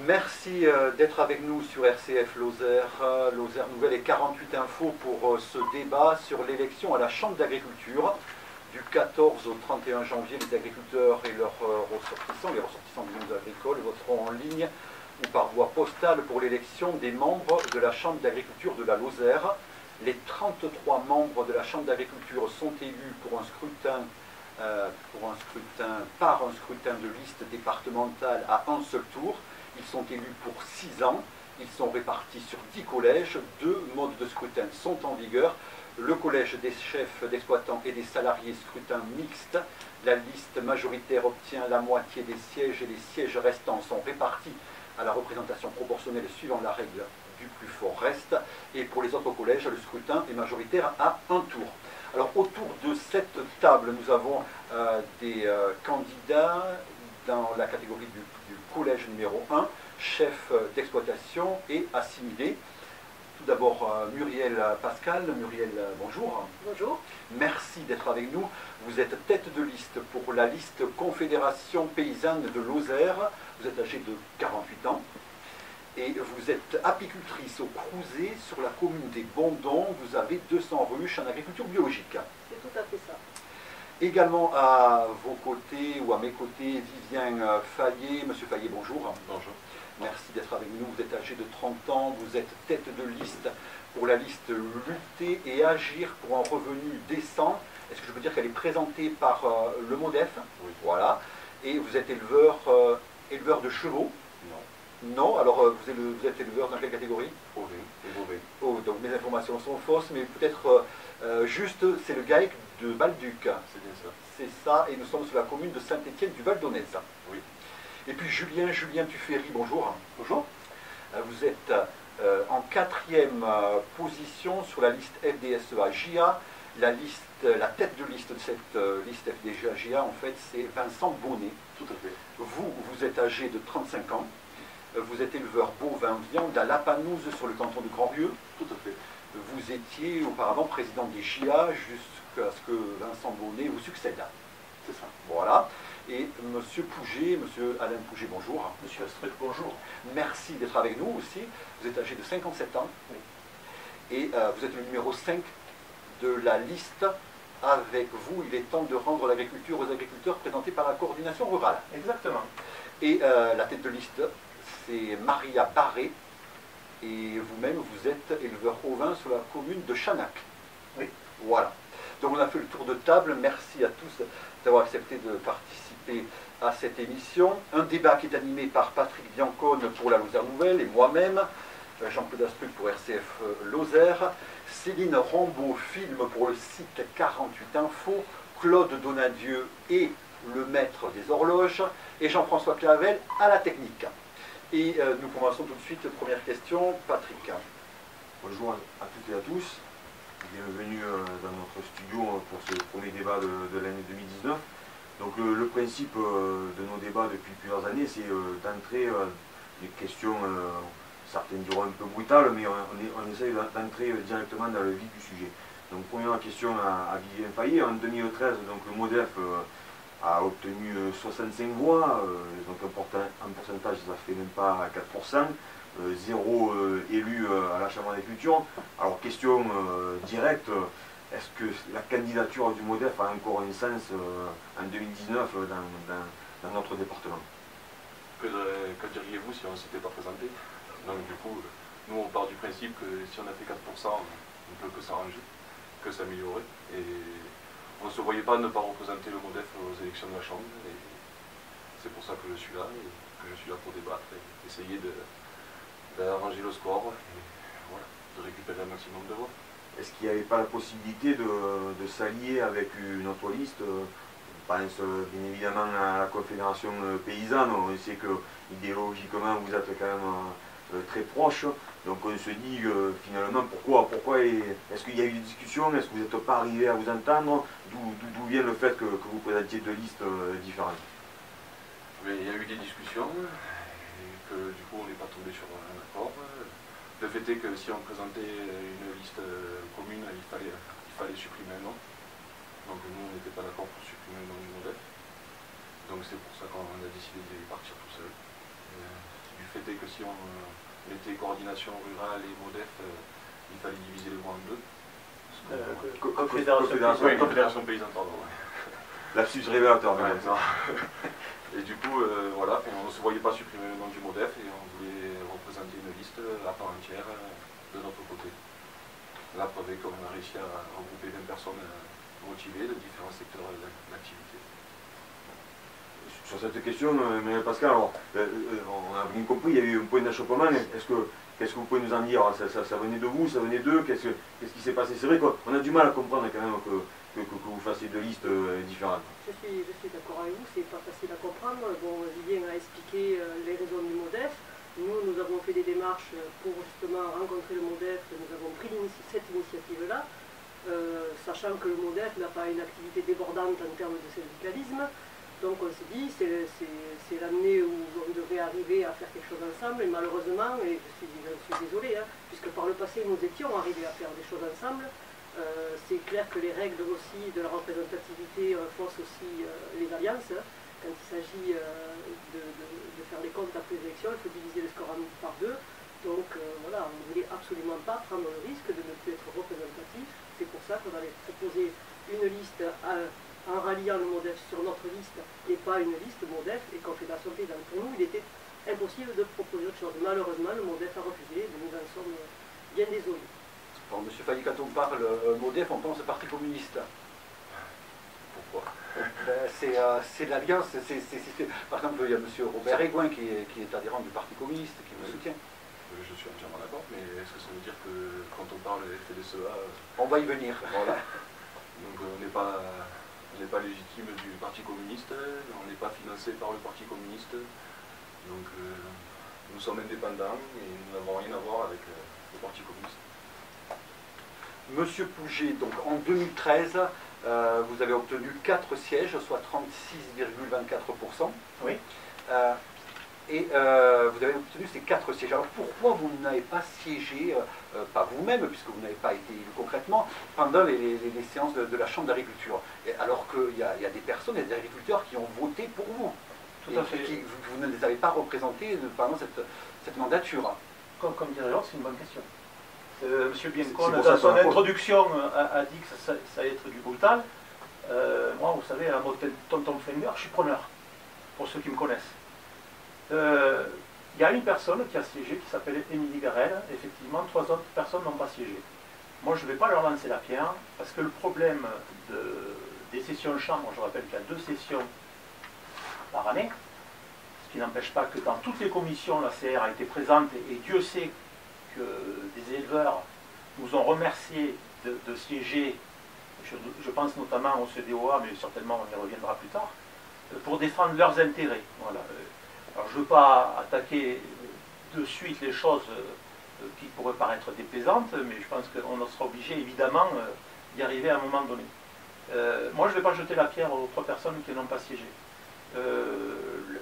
Merci d'être avec nous sur RCF Lozère, Lozère Nouvelle et 48 Infos pour ce débat sur l'élection à la Chambre d'agriculture. Du 14 au 31 janvier, les agriculteurs et leurs ressortissants, les ressortissants du monde agricole, voteront en ligne ou par voie postale pour l'élection des membres de la Chambre d'agriculture de la Lozère. Les 33 membres de la Chambre d'agriculture sont élus pour un scrutin par un scrutin de liste départementale à un seul tour. Ils sont élus pour 6 ans. Ils sont répartis sur 10 collèges. 2 modes de scrutin sont en vigueur. Le collège des chefs d'exploitants et des salariés, scrutin mixte. La liste majoritaire obtient la moitié des sièges et les sièges restants sont répartis à la représentation proportionnelle suivant la règle du plus fort reste. Et pour les autres collèges, le scrutin est majoritaire à un tour. Alors autour de cette table, nous avons des candidats dans la catégorie du collège numéro 1, chef d'exploitation et assimilé. Tout d'abord Muriel Pascal. Muriel, bonjour. Bonjour. Merci d'être avec nous. Vous êtes tête de liste pour la liste Confédération Paysanne de Lozère. Vous êtes âgée de 48 ans. Et vous êtes apicultrice au Crouzet sur la commune des Bondons. Vous avez 200 ruches en agriculture biologique. C'est tout à fait ça. Également à vos côtés ou à mes côtés, Vivien Fayet. Monsieur Fayet, bonjour. Bonjour. Merci d'être avec nous. Vous êtes âgé de 30 ans. Vous êtes tête de liste pour la liste Lutter et Agir pour un revenu décent. Est-ce que je peux dire qu'elle est présentée par le MODEF? Oui. Voilà. Et vous êtes éleveur de chevaux? Non. Non. Alors vous êtes éleveur dans quelle catégorie? Ovin et bovin. Oh, donc mes informations sont fausses, mais peut-être juste, c'est le GAEC de Balduc. C'est bien ça. C'est ça, et nous sommes sur la commune de Saint-Étienne du Val d'Aunez. Oui. Et puis Julien Tuffery, bonjour. Bonjour. Vous êtes en 4e position sur la liste FDSEA-JA. La tête de liste de cette liste FDSEA-JA, en fait, c'est Vincent Bonnet. Tout à fait. Vous êtes âgé de 35 ans. Vous êtes éleveur bovin viande à Lapanouse sur le canton de Grandlieu. Tout à fait. Vous étiez auparavant président des JA jusqu'à ce que Vincent Bonnet vous succède. C'est ça. Voilà. Et Monsieur Pouget, Monsieur Alain Pouget, bonjour. Monsieur Astruc, bonjour. Merci d'être avec nous aussi. Vous êtes âgé de 57 ans. Oui. Et vous êtes le numéro 5 de la liste. Avec vous, il est temps de rendre l'agriculture aux agriculteurs présentée par la coordination rurale. Exactement. Et la tête de liste, c'est Maria Barré. Et vous-même, vous êtes éleveur ovin sur la commune de Chanac. Oui. Voilà. Donc on a fait le tour de table. Merci à tous d'avoir accepté de participer à cette émission. Un débat qui est animé par Patrick Biancone pour la Lozère Nouvelle et moi-même, Jean-Claude Astruc pour RCF Lozère, Céline Rambaud filme pour le site 48 Infos, Claude Donadieu et le maître des horloges, et Jean-François Clavel à la technique. Et nous commençons tout de suite. Première question, Patrick. Bonjour à toutes et à tous. Bienvenue dans notre studio pour ce premier débat de l'année 2019. Donc le principe de nos débats depuis plusieurs années, c'est d'entrer des questions, certaines diront un peu brutales, mais on essaye d'entrer directement dans le vif du sujet. Donc première question à Vivien Fayet. En 2013, donc, le MODEF a obtenu 65 voix, donc un pourcentage, ça fait même pas 4%. 0 élu à la Chambre d'agriculture. Alors question directe, est-ce que la candidature du MODEF a encore un sens en 2019 dans notre département? Que diriez-vous si on ne s'était pas présenté? Donc du coup, nous on part du principe que si on a fait 4%, on ne peut que s'arranger, que s'améliorer. Et on ne se voyait pas ne pas représenter le MODEF aux élections de la Chambre. Et c'est pour ça que je suis là, et que je suis là pour débattre et essayer d'arranger le score et voilà, de récupérer un maximum de voix. Est-ce qu'il n'y avait pas la possibilité de s'allier avec une autre liste? On pense bien évidemment à la Confédération Paysanne. On sait que idéologiquement vous êtes quand même très proches. Donc on se dit finalement pourquoi est-ce qu'il y a eu des discussions? Est-ce que vous n'êtes pas arrivé à vous entendre? D'où vient le fait que vous présentiez deux listes différentes? Mais il y a eu des discussions. Du coup on n'est pas tombé sur un accord. Le fait est que si on présentait une liste commune, il fallait supprimer un nom. Donc nous on n'était pas d'accord pour supprimer le nom du MODEF. Donc c'est pour ça qu'on a décidé de partir tout seul. Du fait est que si on mettait coordination rurale et MODEF, il fallait diviser le mot en deux. Confédération paysanne, pardon. Lapsus révélateur. Et du coup, voilà, on ne se voyait pas supprimer le nom du MODEF et on voulait représenter une liste à part entière de notre côté. La preuve est qu'on a réussi à regrouper 20 personnes motivées de différents secteurs d'activité. Sur cette question, mais Pascal, alors, on a bien compris, il y a eu un point d'achoppement. Qu'est-ce que vous pouvez nous en dire? Ça venait de vous, ça venait d'eux? Qu'est-ce qui s'est passé? C'est vrai qu'on a du mal à comprendre quand même que vous fassiez deux listes différentes. Je suis d'accord avec vous, c'est pas facile à comprendre. Bon, Julien a expliqué les raisons du MODEF. Nous avons fait des démarches pour justement rencontrer le MODEF. Nous avons pris cette initiative-là, sachant que le MODEF n'a pas une activité débordante en termes de syndicalisme. Donc on s'est dit, c'est l'année où on devrait arriver à faire quelque chose ensemble, et malheureusement, et je suis désolée, hein, puisque par le passé nous étions arrivés à faire des choses ensemble, c'est clair que les règles aussi de la représentativité faussent aussi les alliances. Hein. Quand il s'agit de faire les comptes après les élections, il faut diviser le score par deux. Donc voilà, on ne voulait absolument pas prendre le risque de ne plus être représentatif. C'est pour ça qu'on avait proposé une liste en ralliant le MODEF sur notre liste et pas une liste MODEF et Confédération Paysanne. Pour nous, il était impossible de proposer autre chose. Malheureusement, le MODEF a refusé, nous en sommes bien désolés. Bon, Monsieur Fagny, quand on parle MODEF, on pense au Parti communiste. Pourquoi? C'est l'alliance. Par exemple, il y a Monsieur Robert Aigouin qui est adhérent du Parti communiste, qui vous soutient. Je suis entièrement d'accord, mais est-ce que ça veut dire que quand on parle FDSEA... On va y venir. Voilà. Donc on n'est pas légitime du Parti communiste, on n'est pas financé par le Parti communiste, donc nous sommes indépendants et nous n'avons rien à voir avec le Parti communiste. Monsieur Pouget, donc en 2013, vous avez obtenu 4 sièges, soit 36,24%. Oui. Et vous avez obtenu ces 4 sièges. Alors pourquoi vous n'avez pas siégé, pas vous-même, puisque vous n'avez pas été élu concrètement, pendant les séances de la Chambre d'agriculture, alors qu'il y a des personnes, il y a des agriculteurs qui ont voté pour vous. Tout à fait. Vous ne les avez pas représentés pendant cette mandature. Comme dirait l'autre, c'est une bonne question. Monsieur Biancon, pour dans ça son qu'on introduction, a dit que ça allait être du brutal. Moi, vous savez, à la mode Tonton Finger, je suis preneur, pour ceux qui me connaissent. Il y a une personne qui a siégé, qui s'appelle Émilie Garel. Effectivement, 3 autres personnes n'ont pas siégé. Moi, je ne vais pas leur lancer la pierre, parce que le problème des sessions de chambre, je rappelle qu'il y a 2 sessions par année, ce qui n'empêche pas que dans toutes les commissions, la CR a été présente, et Dieu sait que des éleveurs nous ont remerciés de siéger, je pense notamment au CDOA, mais certainement on y reviendra plus tard, pour défendre leurs intérêts. Voilà. Alors je ne veux pas attaquer de suite les choses qui pourraient paraître déplaisantes, mais je pense qu'on sera obligé évidemment d'y arriver à un moment donné. Moi je ne vais pas jeter la pierre aux 3 personnes qui n'ont pas siégé.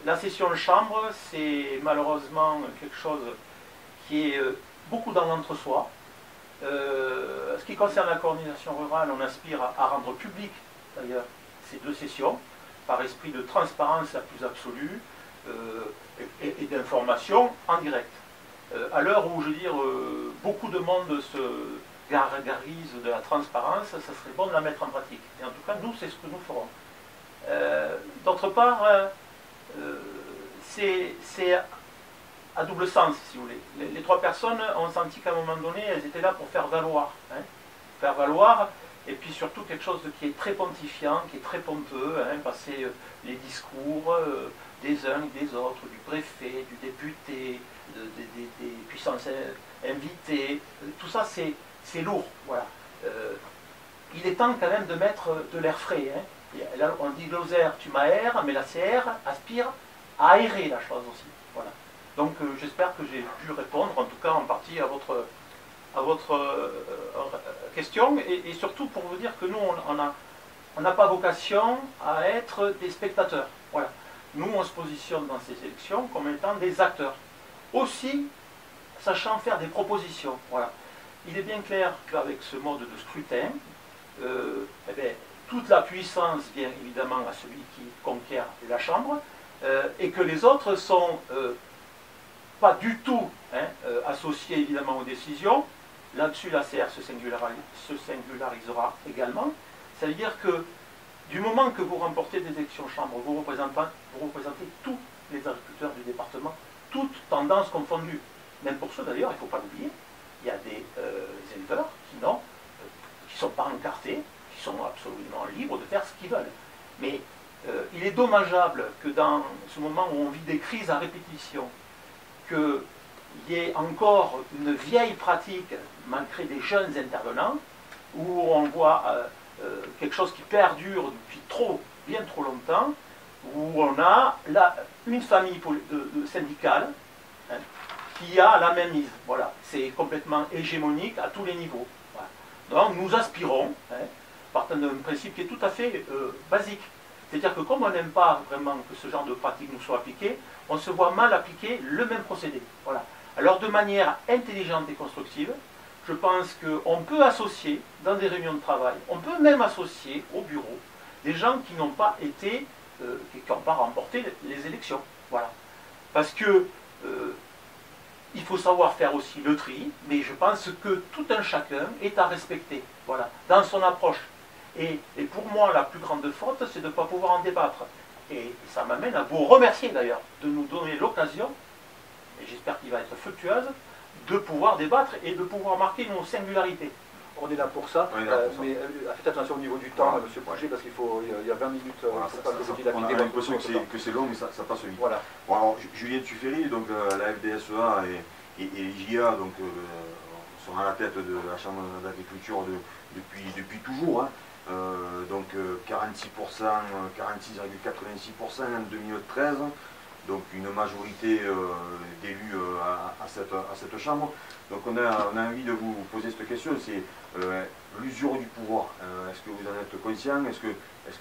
La session de chambre, c'est malheureusement quelque chose qui est beaucoup dans l'entre-soi. Ce qui concerne la coordination rurale, on aspire à rendre public d'ailleurs ces 2 sessions, par esprit de transparence la plus absolue et d'information en direct. À l'heure où, je veux dire, beaucoup de monde se gargarise de la transparence, ça serait bon de la mettre en pratique. Et en tout cas, nous, c'est ce que nous ferons. D'autre part, c'est à double sens, si vous voulez. Les 3 personnes ont senti qu'à un moment donné, elles étaient là pour faire valoir. Hein, faire valoir, et puis surtout quelque chose qui est très pontifiant, qui est très pompeux, hein, passer les discours des uns et des autres, du préfet, du député, des puissances invitées, tout ça c'est lourd. Voilà. Il est temps quand même de mettre de l'air frais. Hein. Et là, on dit Lozère, tu m'aères, mais la CR aspire à aérer la chose aussi. Voilà. Donc j'espère que j'ai pu répondre, en tout cas en partie, à votre question, et surtout pour vous dire que nous, on n'a pas vocation à être des spectateurs. Voilà. Nous, on se positionne dans ces élections comme étant des acteurs. Aussi, sachant faire des propositions. Voilà. Il est bien clair qu'avec ce mode de scrutin, eh bien, toute la puissance vient évidemment à celui qui conquiert la Chambre, et que les autres sont pas du tout associés évidemment aux décisions. Là-dessus, la CR se singularisera également. Ça veut dire que du moment que vous remportez des élections chambres, vous représentez tous les agriculteurs du département, toutes tendances confondues. Même pour ceux d'ailleurs, il ne faut pas l'oublier, il y a des éleveurs qui ne sont pas encartés, qui sont absolument libres de faire ce qu'ils veulent. Mais il est dommageable que dans ce moment où on vit des crises à répétition, qu'il y ait encore une vieille pratique, malgré des jeunes intervenants, où on voit quelque chose qui perdure depuis bien trop longtemps, où on a là une famille syndicale qui a la même mise. Voilà, c'est complètement hégémonique à tous les niveaux. Voilà. Donc nous aspirons, partant d'un principe qui est tout à fait basique. C'est-à-dire que comme on n'aime pas vraiment que ce genre de pratique nous soit appliqué, on se voit mal appliquer le même procédé. Voilà. Alors de manière intelligente et constructive, je pense qu'on peut associer dans des réunions de travail, on peut même associer au bureau des gens qui n'ont pas été, qui n'ont pas remporté les élections. Voilà. Parce que il faut savoir faire aussi le tri, mais je pense que tout un chacun est à respecter, voilà, dans son approche. Et pour moi, la plus grande faute, c'est de ne pas pouvoir en débattre. Et ça m'amène à vous remercier d'ailleurs de nous donner l'occasion, et j'espère qu'il va être fructueuse, de pouvoir débattre et de pouvoir marquer nos singularités. On est là pour ça, mais faites attention au niveau du temps, voilà, monsieur Pouget, parce qu'il y a 20 minutes, voilà, on a l'impression que c'est long, mais ça passe vite. Voilà. Bon, alors, Julien Tuffery, donc la FDSEA et les JA donc, sont à la tête de la Chambre d'agriculture depuis toujours. Hein. Donc 46%, 46,86% en 2013, donc une majorité d'élus à cette Chambre. Donc on a envie de vous poser cette question, c'est l'usure du pouvoir. Est-ce que vous en êtes conscient? Est-ce que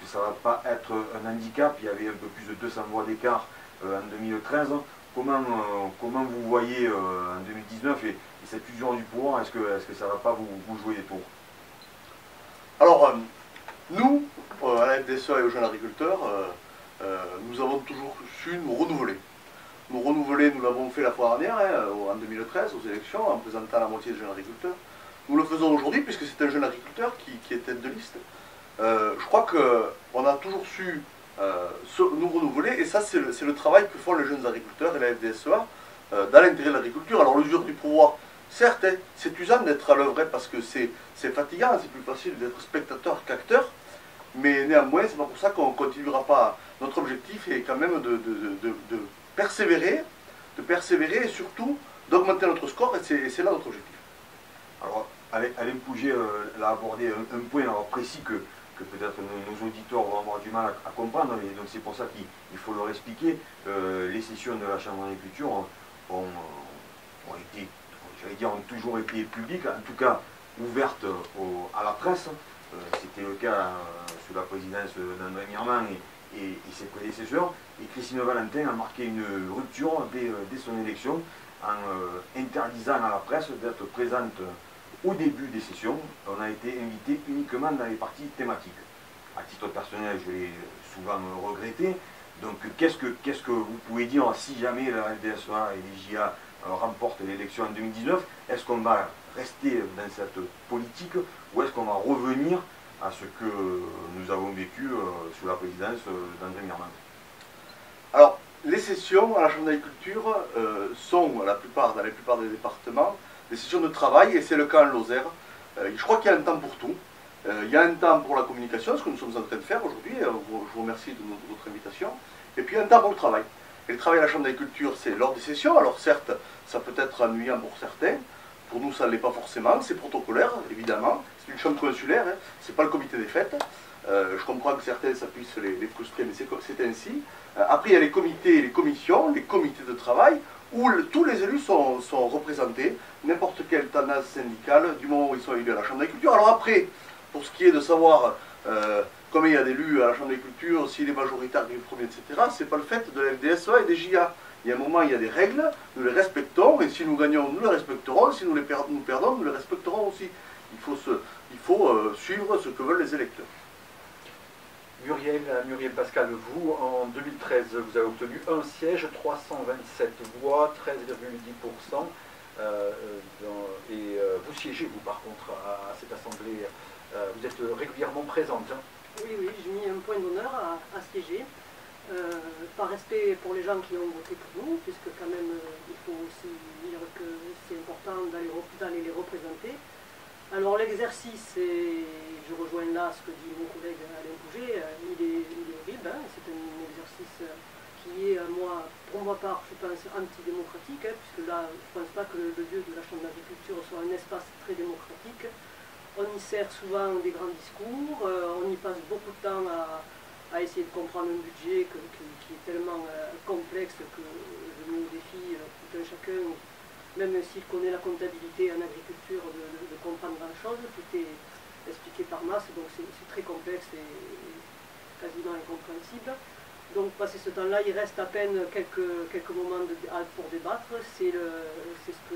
ça ne va pas être un handicap? Il y avait un peu plus de 200 voix d'écart en 2013. Comment vous voyez en 2019 et cette usure du pouvoir, est-ce que ça ne va pas vous jouer des tours? Alors, nous, à la FDSEA et aux jeunes agriculteurs, nous avons toujours su nous renouveler. Nous renouveler, nous l'avons fait la fois dernière, en 2013, aux élections, en présentant la moitié des jeunes agriculteurs. Nous le faisons aujourd'hui, puisque c'est un jeune agriculteur qui est tête de liste. Je crois qu'on a toujours su nous renouveler, et ça, c'est le travail que font les jeunes agriculteurs et la FDSEA dans l'intérêt de l'agriculture. Alors, l'usure du pouvoir, certes, c'est usant d'être à l'œuvre, parce que c'est fatigant, c'est plus facile d'être spectateur qu'acteur, mais néanmoins, c'est pas pour ça qu'on ne continuera pas. Notre objectif est quand même de persévérer et surtout d'augmenter notre score, et c'est là notre objectif. Alors, Alain Pouget l'a abordé un point précis que peut-être nos auditeurs vont avoir du mal à comprendre, et donc c'est pour ça qu'il faut leur expliquer. Les sessions de la Chambre d'agriculture ont été, j'allais dire, ont toujours été publiques, en tout cas ouvertes à la presse. C'était le cas sous la présidence d'André Mirman et ses prédécesseurs. Et Christine Valentin a marqué une rupture dès son élection en interdisant à la presse d'être présente au début des sessions. On a été invité uniquement dans les parties thématiques. À titre personnel, je l'ai souvent regretté. Donc qu'est-ce que vous pouvez dire si jamais la FDSEA et les JA remportent l'élection en 2019? Est-ce qu'on va rester dans cette politique ou est-ce qu'on va revenir à ce que nous avons vécu sous la présidence d'André Mirman? Alors, les sessions à la Chambre d'agriculture sont, dans la plupart des départements, des sessions de travail, et c'est le cas en Lozère. Je crois qu'il y a un temps pour tout. Il y a un temps pour la communication, ce que nous sommes en train de faire aujourd'hui. Je vous remercie de votre invitation. Et puis un temps pour le travail. Et le travail à la Chambre d'agriculture, c'est lors des sessions. Alors certes, ça peut être ennuyant pour certains. Pour nous, ça ne l'est pas forcément. C'est protocolaire, évidemment. C'est une chambre consulaire, hein. C'est pas le comité des fêtes. Je comprends que certains, ça puisse les frustrer, mais c'est ainsi. Après, il y a les comités et les commissions, les comités de travail, où tous les élus sont représentés, n'importe quelle tendance syndicale, du moment où ils sont élus à la Chambre d'agriculture. Alors après, pour ce qui est de savoir combien il y a d'élus à la Chambre d'agriculture, s'il est majoritaire du premier, etc., c'est pas le fait de la FDSEA et des JA. Il y a un moment, il y a des règles, nous les respectons, et si nous gagnons, nous les respecterons, si nous perdons, nous les respecterons aussi. Il faut suivre ce que veulent les électeurs. Muriel Pascal, vous, en 2013, vous avez obtenu un siège, 327 voix, 13,10%. Vous siégez, vous, par contre, à cette assemblée. Vous êtes régulièrement présente. Hein. Oui, j'ai mis un point d'honneur à siéger. Par respect pour les gens qui ont voté pour nous, puisque quand même, il faut aussi dire que c'est important d'aller les représenter. Alors l'exercice, je rejoins là ce que dit mon collègue Alain Pouget, il est horrible, hein. C'est un exercice qui est, pour ma part, je pense, antidémocratique, hein, puisque là, je ne pense pas que le lieu de la Chambre d'agriculture soit un espace très démocratique. On y sert souvent des grands discours, on y passe beaucoup de temps à essayer de comprendre un budget qui est tellement complexe que je mets au défi tout un chacun, même s'il connaît la comptabilité en agriculture, de comprendre grand-chose. Tout est expliqué par masse, donc c'est très complexe et quasiment incompréhensible. Donc passé ce temps-là, il reste à peine quelques moments pour débattre. C'est ce que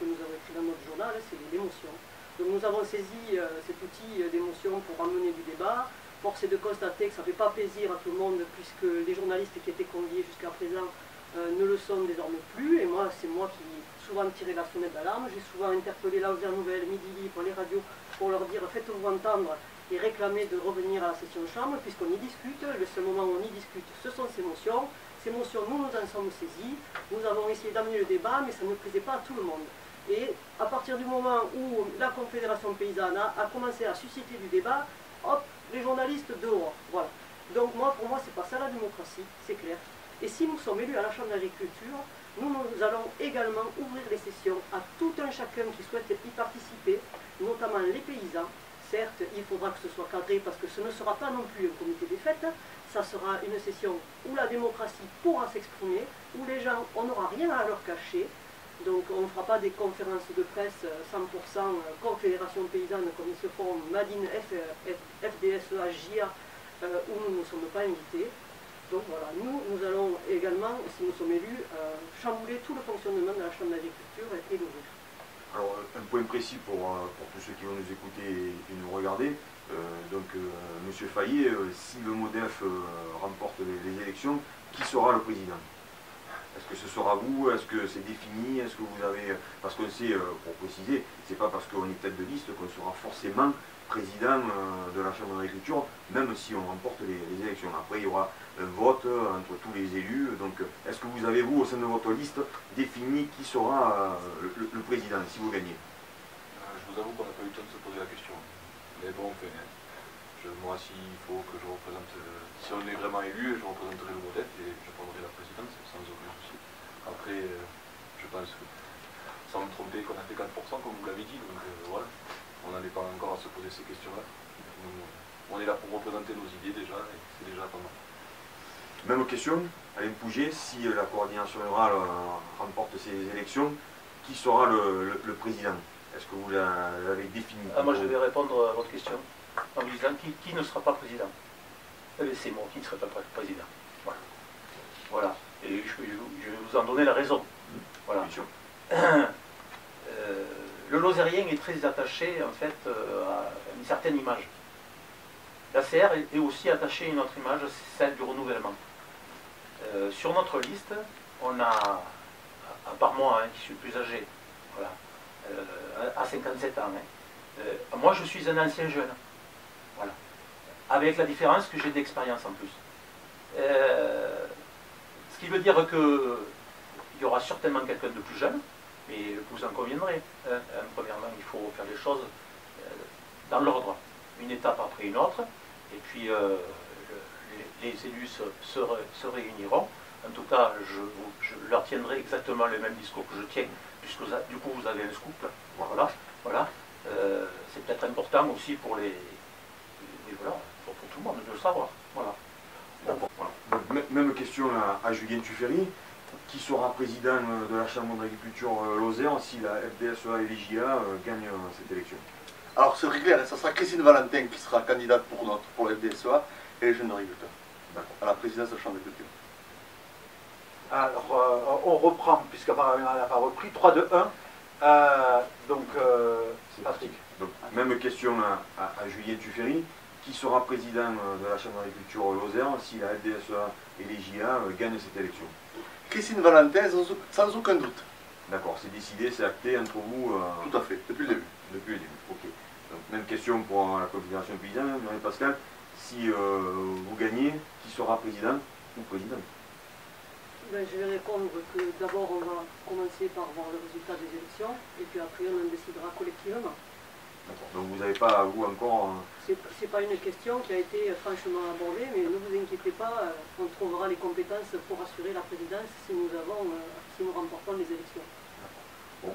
nous avons écrit dans notre journal, c'est l'émotion. Donc nous avons saisi cet outil d'émotion pour amener du débat. Force est de constater que ça ne fait pas plaisir à tout le monde, puisque les journalistes qui étaient conviés jusqu'à présent ne le sont désormais plus. Et moi, c'est moi qui ai souvent tiré la sonnette d'alarme. J'ai souvent interpellé la Lausanne Nouvelle, Midi Libre, les radios, pour leur dire faites-vous entendre et réclamer de revenir à la session de chambre, puisqu'on y discute. Le seul moment où on y discute, ce sont ces motions. Ces motions, nous en sommes saisis. Nous avons essayé d'amener le débat, mais ça ne plaisait pas à tout le monde. Et à partir du moment où la Confédération paysanne a commencé à susciter du débat, hop, les journalistes dehors. Voilà. Donc pour moi, c'est pas ça la démocratie, c'est clair. Et si nous sommes élus à la Chambre d'agriculture, nous allons également ouvrir les sessions à tout un chacun qui souhaite y participer, notamment les paysans. Certes, il faudra que ce soit cadré parce que ce ne sera pas non plus un comité des fêtes, ça sera une session où la démocratie pourra s'exprimer, où les gens, on n'aura rien à leur cacher. Donc on ne fera pas des conférences de presse 100% Confédération paysanne comme ils se font Madine, FDSEA, JA, où nous ne sommes pas invités. Donc voilà, nous allons également, si nous sommes élus, chambouler tout le fonctionnement de la Chambre d'agriculture et l'ouvrir. Alors un point précis pour tous ceux qui vont nous écouter et nous regarder. Monsieur Fayet, si le MODEF remporte les élections, qui sera le président ? Est-ce que ce sera vous? Est-ce que c'est défini? Est-ce que vous avez... Parce qu'on sait, pour préciser, c'est pas parce qu'on est tête de liste qu'on sera forcément président de la Chambre d'agriculture, même si on remporte les élections. Après, il y aura un vote entre tous les élus. Donc, est-ce que vous avez, vous, au sein de votre liste, défini qui sera le président, si vous gagnez? Je vous avoue qu'on n'a pas eu le temps de se poser la question. Mais bon, moi, s'il faut que je représente... si on est vraiment élu, je représenterai le MODEF et je prendrai la présidence sans aucun souci. Après, je pense, sans me tromper, qu'on a fait 4%, comme vous l'avez dit, donc voilà. On n'en est pas encore à se poser ces questions-là. On est là pour représenter nos idées déjà, et c'est déjà pas mal. Même question, Alain Pouget, si la coordination rurale remporte ces élections, qui sera le président? Est-ce que vous l'avez défini? Moi, je vais répondre à votre question en vous disant qui ne sera pas président. C'est moi qui ne serai pas président. Voilà. Et je vais vous en donner la raison. Voilà. Le Lozérien est très attaché en fait à une certaine image. L'ACR est aussi attaché à une autre image, c'est celle du renouvellement. Sur notre liste, on a, à part moi qui suis plus âgé, voilà, à 57 ans, moi je suis un ancien jeune. Voilà. Avec la différence que j'ai d'expérience en plus. Ce qui veut dire qu'il y aura certainement quelqu'un de plus jeune, mais vous en conviendrez. Premièrement, il faut faire les choses dans l'ordre, une étape après une autre, et puis les élus se réuniront. En tout cas, je leur tiendrai exactement le même discours que je tiens, puisque du coup vous avez un scoop. Voilà. C'est peut-être important aussi pour pour tout le monde de le savoir. Voilà. Donc, même question à Julien Tuffery. Qui sera président de la Chambre d'agriculture Lozère si la FDSEA et les JA gagnent cette élection? Alors c'est très clair, ça sera Christine Valentin qui sera candidate pour la FDSEA et les jeunes agriculteurs à la présidence de la Chambre d'agriculture. Alors on reprend, puisqu'apparemment on n'a pas repris, 3, 2, 1. Donc c'est Patrick. Donc, même question à Julien Tuffery. qui sera président de la Chambre d'agriculture Lozère si la FDSEA et les JA gagnent cette élection? Christine Valentin, sans aucun doute. D'accord, c'est décidé, c'est acté entre vous. Tout à fait, depuis le début. Depuis le début, ok. Donc, même question pour la Confédération paysanne, Marie-Pascale. Si vous gagnez, qui sera président ou présidente? Ben, je vais répondre que d'abord on va commencer par voir le résultat des élections et puis après on en décidera collectivement. Donc vous n'avez pas, vous, encore... C'est pas une question qui a été franchement abordée, mais ne vous inquiétez pas, on trouvera les compétences pour assurer la présidence si nous remportons les élections. Bon,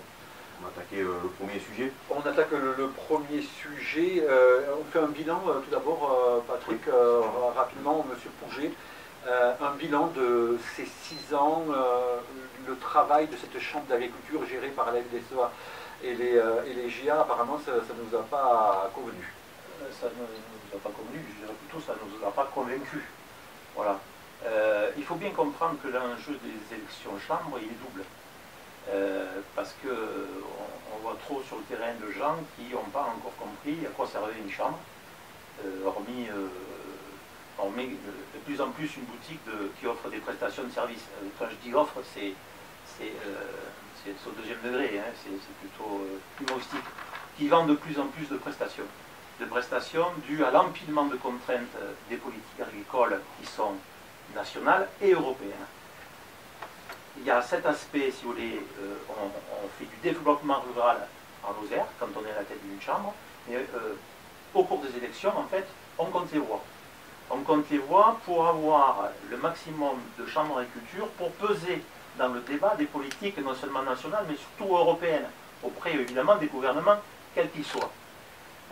on va attaquer le premier sujet. On attaque le premier sujet. On fait un bilan tout d'abord, Patrick, rapidement, Monsieur Pouget. Un bilan de ces 6 ans, le travail de cette chambre d'agriculture gérée par la FDSEA et les GIA, apparemment, ça ne nous a pas convenu. Ça ne nous a pas convenu, je dirais plutôt ça ne nous a pas convaincus. Voilà. Il faut bien comprendre que l'enjeu des élections chambres, il est double. Parce qu'on voit trop sur le terrain de gens qui n'ont pas encore compris à quoi servait une chambre, hormis on met de plus en plus une boutique qui offre des prestations de services. Quand je dis offre, c'est au deuxième degré, hein, c'est plutôt humoristique, qui vend de plus en plus de prestations. De prestations dues à l'empilement de contraintes des politiques agricoles qui sont nationales et européennes. Il y a cet aspect, si vous voulez, on fait du développement rural en Lozère, quand on est à la tête d'une chambre, mais au cours des élections, en fait, on compte les voix. On compte les voix pour avoir le maximum de chambres d'agriculture pour peser dans le débat des politiques non seulement nationales, mais surtout européennes, auprès évidemment des gouvernements, quels qu'ils soient.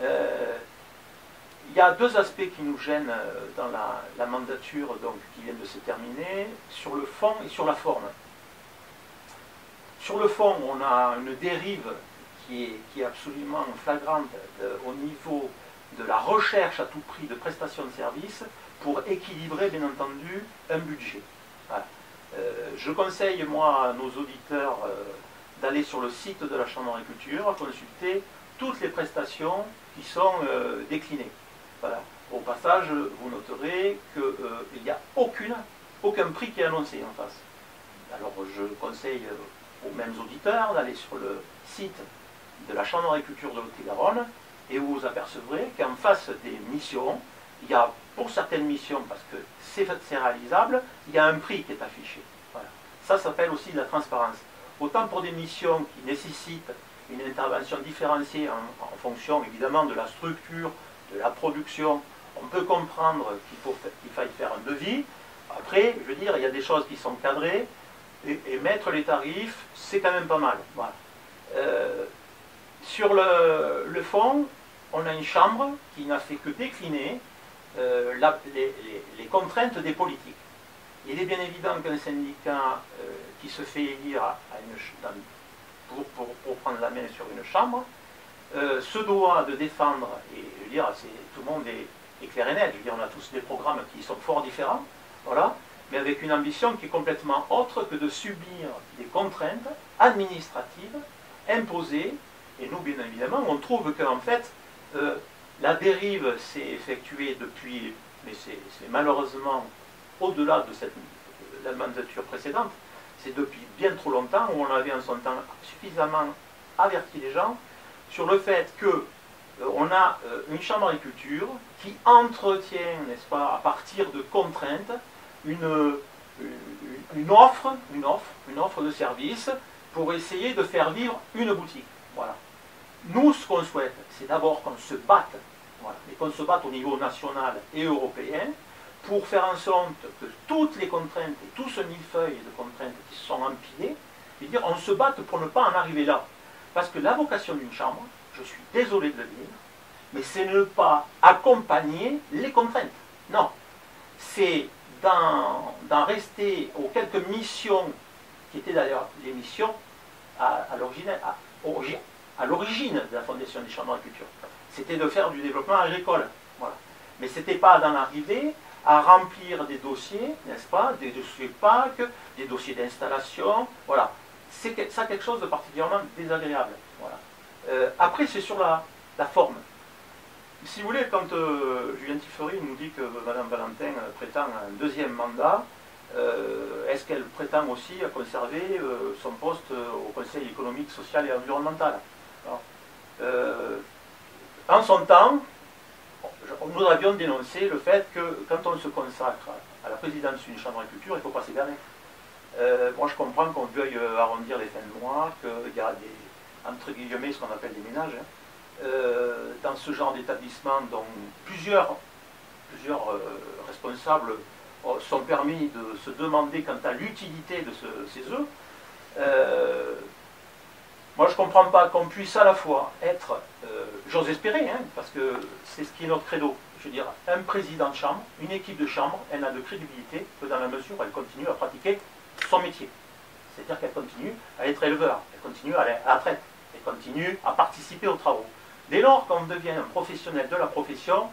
Il y a 2 aspects qui nous gênent dans la mandature donc, qui vient de se terminer, sur le fond et sur la forme. Sur le fond, on a une dérive qui est absolument flagrante au niveau de la recherche à tout prix de prestations de services pour équilibrer, bien entendu, un budget. Voilà. Je conseille, moi, à nos auditeurs d'aller sur le site de la Chambre d'agriculture, consulter toutes les prestations qui sont déclinées. Voilà. Au passage, vous noterez qu'il n'y a aucun prix qui est annoncé en face. Alors, je conseille aux mêmes auditeurs d'aller sur le site de la Chambre d'agriculture de Lot-et-Garonne et vous apercevrez qu'en face des missions, il y a, pour certaines missions, parce que c'est réalisable, il y a un prix qui est affiché. Voilà. Ça s'appelle aussi de la transparence. Autant pour des missions qui nécessitent une intervention différenciée en fonction évidemment de la structure, de la production, on peut comprendre qu'il faille faire un devis. Après, je veux dire, il y a des choses qui sont cadrées, et mettre les tarifs, c'est quand même pas mal. Voilà. Sur le fond, on a une chambre qui n'a fait que décliner les contraintes des politiques. Il est bien évident qu'un syndicat qui se fait élire pour prendre la main sur une chambre se doit de défendre, et je veux dire, tout le monde est clair et net, je veux dire, on a tous des programmes qui sont fort différents, voilà, mais avec une ambition qui est complètement autre que de subir des contraintes administratives imposées. Et nous, bien évidemment, on trouve qu'en fait, la dérive s'est effectuée depuis, mais c'est malheureusement au-delà de la mandature précédente, c'est depuis bien trop longtemps où on avait en son temps suffisamment averti les gens sur le fait qu'on a une chambre d'agriculture qui entretient, n'est-ce pas, à partir de contraintes, une offre de service pour essayer de faire vivre une boutique. Voilà. Nous, ce qu'on souhaite, c'est d'abord qu'on se batte, voilà, et qu'on se batte au niveau national et européen, pour faire en sorte que toutes les contraintes et tout ce millefeuille de contraintes qui se sont empilées, je veux dire, on se batte pour ne pas en arriver là. Parce que la vocation d'une chambre, je suis désolé de le dire, mais c'est ne pas accompagner les contraintes. Non. C'est d'en rester aux quelques missions, qui étaient d'ailleurs les missions à l'origine de la fondation des chambres d'agriculture. C'était de faire du développement agricole. Voilà. Mais ce n'était pas d'en arriver à remplir des dossiers, n'est-ce pas, des dossiers PAC, des dossiers d'installation, voilà. C'est ça quelque chose de particulièrement désagréable. Voilà. Après, c'est sur la forme. Si vous voulez, quand Julien Tiffery nous dit que Mme Valentin prétend un deuxième mandat, est-ce qu'elle prétend aussi à conserver son poste au Conseil économique, social et environnemental? En son temps, nous avions dénoncé le fait que quand on se consacre à la présidence d'une chambre d'agriculture, il ne faut pas s'égarer. Moi je comprends qu'on veuille arrondir les fins de mois, qu'il y a des, entre guillemets, ce qu'on appelle des ménages, dans ce genre d'établissement dont plusieurs responsables sont permis de se demander quant à l'utilité de ces œufs. Moi je ne comprends pas qu'on puisse à la fois être, j'ose espérer, parce que c'est ce qui est notre credo, je veux dire, un président de chambre, une équipe de chambre, elle n'a de crédibilité que dans la mesure où elle continue à pratiquer son métier. C'est-à-dire qu'elle continue à être éleveur, elle continue à aller à la traite, elle continue à participer aux travaux. Dès lors qu'on devient un professionnel de la profession,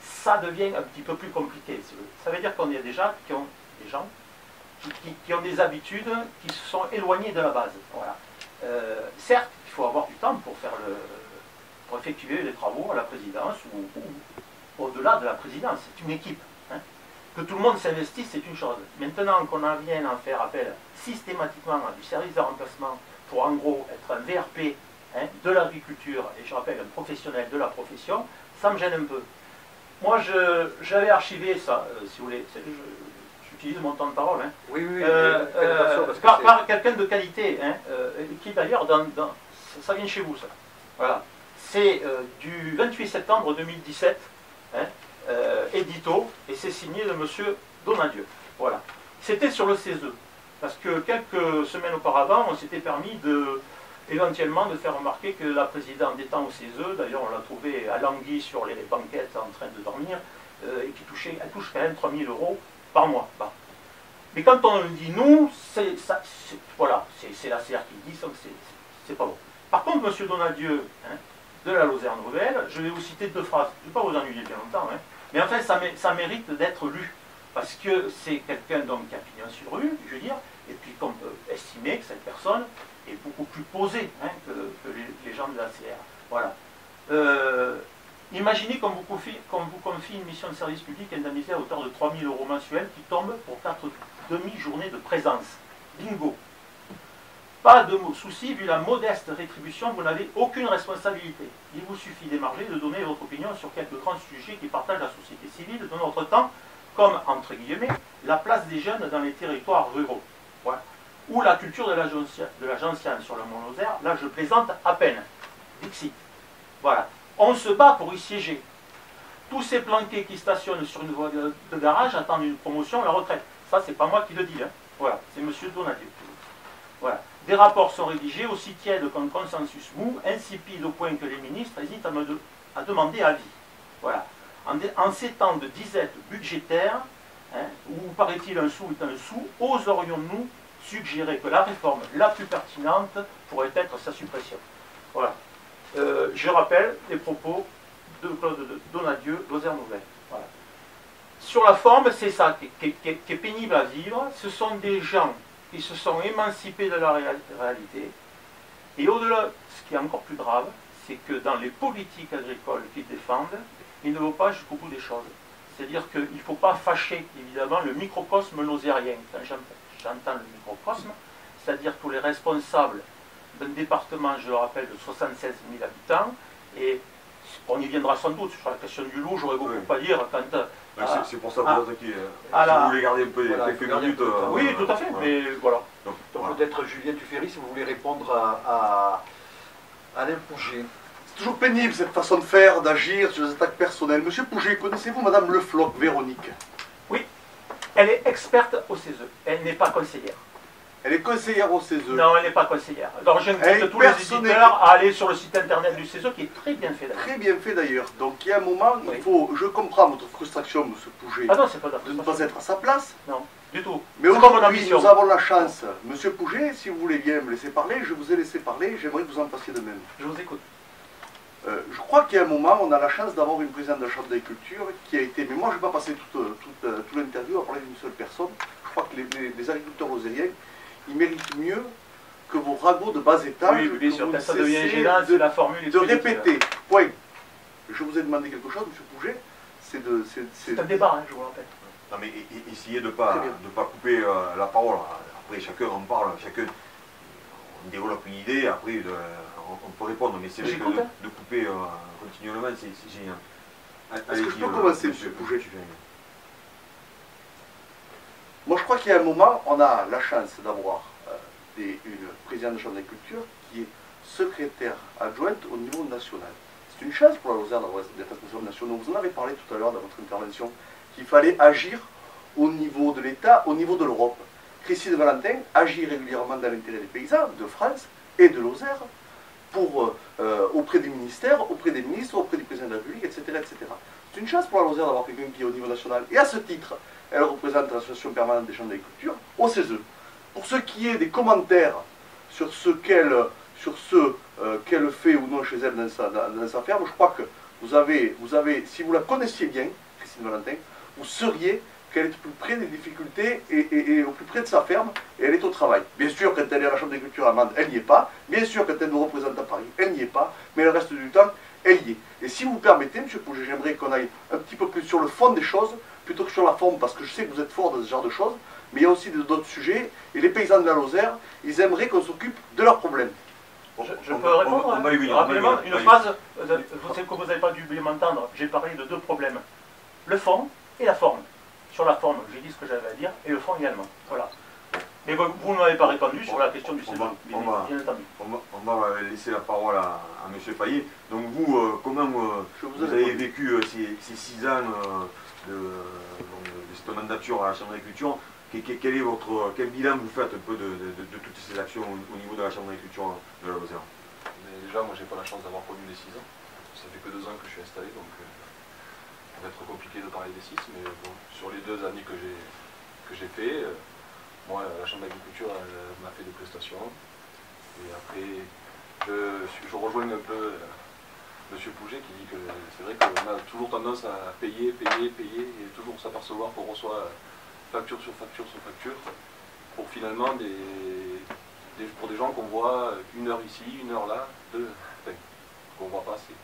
ça devient un petit peu plus compliqué. Ça veut dire qu'on a des gens qui ont des habitudes qui se sont éloignées de la base. Voilà. Certes, il faut avoir du temps pour effectuer les travaux à la présidence ou au-delà de la présidence. C'est une équipe. Que tout le monde s'investisse, c'est une chose. Maintenant qu'on en vient à faire appel systématiquement à du service de remplacement pour en gros être un VRP de l'agriculture, et je rappelle un professionnel de la profession, ça me gêne un peu. Moi, j'avais archivé ça, si vous voulez, j'utilise mon temps de parole, oui, par quelqu'un de qualité, qui d'ailleurs, ça vient de chez vous, ça. Voilà. C'est du 28 septembre 2017, édito, et c'est signé de M. Donadieu. Voilà. C'était sur le CESE, parce que quelques semaines auparavant, on s'était permis éventuellement de faire remarquer que la présidente étant au CESE, d'ailleurs on l'a trouvée à Languille sur les banquettes en train de dormir, et qui elle touche quand même 3 000 € par mois. Bah. Mais quand on dit nous, voilà, c'est la CR qui dit ça, c'est pas bon. Par contre, M. Donadieu, de la Lozère Nouvelle, je vais vous citer 2 phrases. Je ne vais pas vous ennuyer bien longtemps, mais en fait, ça mérite d'être lu. Parce que c'est quelqu'un qui a pignon sur rue, je veux dire, et puis qu'on peut estimer que cette personne est beaucoup plus posée que les gens de la CR. Voilà. Imaginez qu'on vous confie une mission de service public indemnisée à hauteur de 3 000 € mensuels qui tombe pour 4 demi-journées de présence. Bingo. Pas de souci, vu la modeste rétribution, vous n'avez aucune responsabilité. Il vous suffit d'émarger, de donner votre opinion sur quelques grands sujets qui partagent la société civile de notre temps, comme, entre guillemets, la place des jeunes dans les territoires ruraux. Voilà. Ou la culture de la gentiane sur le Mont-Lozère, là je plaisante à peine. Dixit. Voilà. On se bat pour y siéger. Tous ces planqués qui stationnent sur une voie de garage attendent une promotion, la retraite. Ça, c'est pas moi qui le dis. Voilà. C'est M. Donadieu. Voilà. Des rapports sont rédigés aussi tièdes qu'un consensus mou, insipides au point que les ministres hésitent à demander avis. Voilà. En ces temps de disette budgétaire, où paraît-il un sou est un sou, oserions-nous suggérer que la réforme la plus pertinente pourrait être sa suppression. Voilà. Je rappelle les propos de Claude Donadieu, Lozère Nouvelle. Voilà. Sur la forme, c'est ça qui est pénible à vivre. Ce sont des gens qui se sont émancipés de la réalité. Et au-delà, ce qui est encore plus grave, c'est que dans les politiques agricoles qu'ils défendent, ils ne vont pas jusqu'au bout des choses. C'est-à-dire qu'il ne faut pas fâcher, évidemment, le microcosme lozérien. Quand j'entends le microcosme, c'est-à-dire tous les responsables d'un département, je le rappelle, de 76 000 habitants, et on y viendra sans doute sur la question du loup, j'aurais beaucoup à dire quand... c'est pour ça que vous attaquez. Si vous voulez garder un peu quelques minutes... oui, tout à fait, mais voilà. Donc voilà. Peut-être Julien Tiffery, si vous voulez répondre à Alain Pouget. C'est toujours pénible cette façon de faire, d'agir sur les attaques personnelles. Monsieur Pouget, connaissez-vous Madame Le Floch, Véronique? Oui, elle est experte au CESE, elle n'est pas conseillère. Elle est conseillère au CESE. Non, elle n'est pas conseillère. Alors j'invite tous les éditeurs à aller sur le site internet du CESE qui est très bien fait d'ailleurs. Très bien fait d'ailleurs. Donc il y a un moment, il faut. Je comprends votre frustration, Monsieur Pouget, ah non, c'est pas de ne pas être à sa place. Non, du tout. Mais aujourd'hui, nous avons la chance. Monsieur Pouget, si vous voulez bien me laisser parler, je vous ai laissé parler, j'aimerais que vous en fassiez de même. Je vous écoute. Je crois qu'il y a un moment, on a la chance d'avoir une présidente de la Chambre d'agriculture qui a été. Mais moi, je ne vais pas passer toute l'interview à parler d'une seule personne. Je crois que les agriculteurs lozériens, ils méritent mieux que vos ragots de bas étage. Oui, bien sûr, ça devient gênant, c'est la formule. De répéter, point. Je vous ai demandé quelque chose, M. Pouget, c'est un débat, hein, je vous le rappelle. Non mais essayez de ne pas couper la parole. Après chacun en parle, chacun on développe une idée, après on peut répondre, mais c'est vrai que de couper continuellement, c'est génial. Est-ce que je peux commencer, M. Pouget? Moi je crois qu'il y a un moment, on a la chance d'avoir une présidente de la Chambre d'agriculture qui est secrétaire adjointe au niveau national. C'est une chance pour la Lozère d'avoir des responsables nationaux. Vous en avez parlé tout à l'heure dans votre intervention, qu'il fallait agir au niveau de l'État, au niveau de l'Europe. Christine Valentin agit régulièrement dans l'intérêt des paysans de France et de Lozère auprès des ministères, auprès des ministres, auprès du président de la République, etc. etc. C'est une chance pour la Lozère d'avoir quelqu'un qui est au niveau national. Et à ce titre, elle représente l'association permanente des chambres d'agriculture au CESE. Pour ce qui est des commentaires sur ce qu'elle fait ou non chez elle dans sa ferme, je crois que vous avez, si vous la connaissiez bien, Christine Valentin, vous sauriez qu'elle est au plus près des difficultés et au plus près de sa ferme, et elle est au travail. Bien sûr, quand elle est à la Chambre d'agriculture allemande, elle n'y est pas. Bien sûr, quand elle nous représente à Paris, elle n'y est pas. Mais le reste du temps, elle y est. Et si vous permettez, M. Pouget, j'aimerais qu'on aille un petit peu plus sur le fond des choses, plutôt que sur la forme, parce que je sais que vous êtes fort dans ce genre de choses, mais il y a aussi d'autres sujets, et les paysans de la Lozère, ils aimeraient qu'on s'occupe de leurs problèmes. Je peux répondre rapidement, une phrase, vous savez que vous n'avez pas dû m'entendre, j'ai parlé de deux problèmes, le fond et la forme. Sur la forme, j'ai dit ce que j'avais à dire, et le fond également. Voilà. Mais vous ne m'avez pas répondu sur la question du CESE, bien entendu. On va laisser la parole à M. Fayet. Donc vous, comment vous avez vécu ces 6 ans de cette mandature à la Chambre d'agriculture? Quel bilan vous faites un peu de toutes ces actions au niveau de la Chambre d'agriculture de la Lozère? Déjà, moi j'ai pas la chance d'avoir connu les 6 ans. Ça fait que 2 ans que je suis installé, donc ça va être compliqué de parler des 6, mais bon, sur les 2 années que j'ai fait, moi la Chambre d'agriculture m'a fait des prestations. Et après, je rejoins un peu M. Pouget qui dit que c'est vrai qu'on a toujours tendance à payer, et toujours s'apercevoir qu'on reçoit facture sur facture sur facture, pour finalement pour des gens qu'on voit 1 heure ici, 1 heure là, qu'on voit pas assez.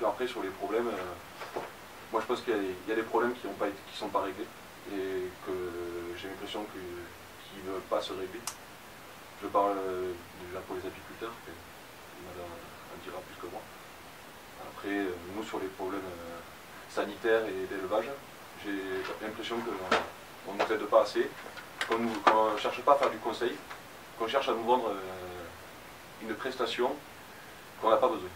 Après sur les problèmes, moi je pense qu'il y a des problèmes qui ne sont pas réglés, et que j'ai l'impression qu'ils ne veulent pas se régler. Je parle déjà pour les apiculteurs, madame en dira plus que moi. Après, nous sur les problèmes sanitaires et d'élevage, j'ai l'impression qu'on ne nous aide pas assez, qu'on ne cherche pas à faire du conseil, qu'on cherche à nous vendre une prestation qu'on n'a pas besoin.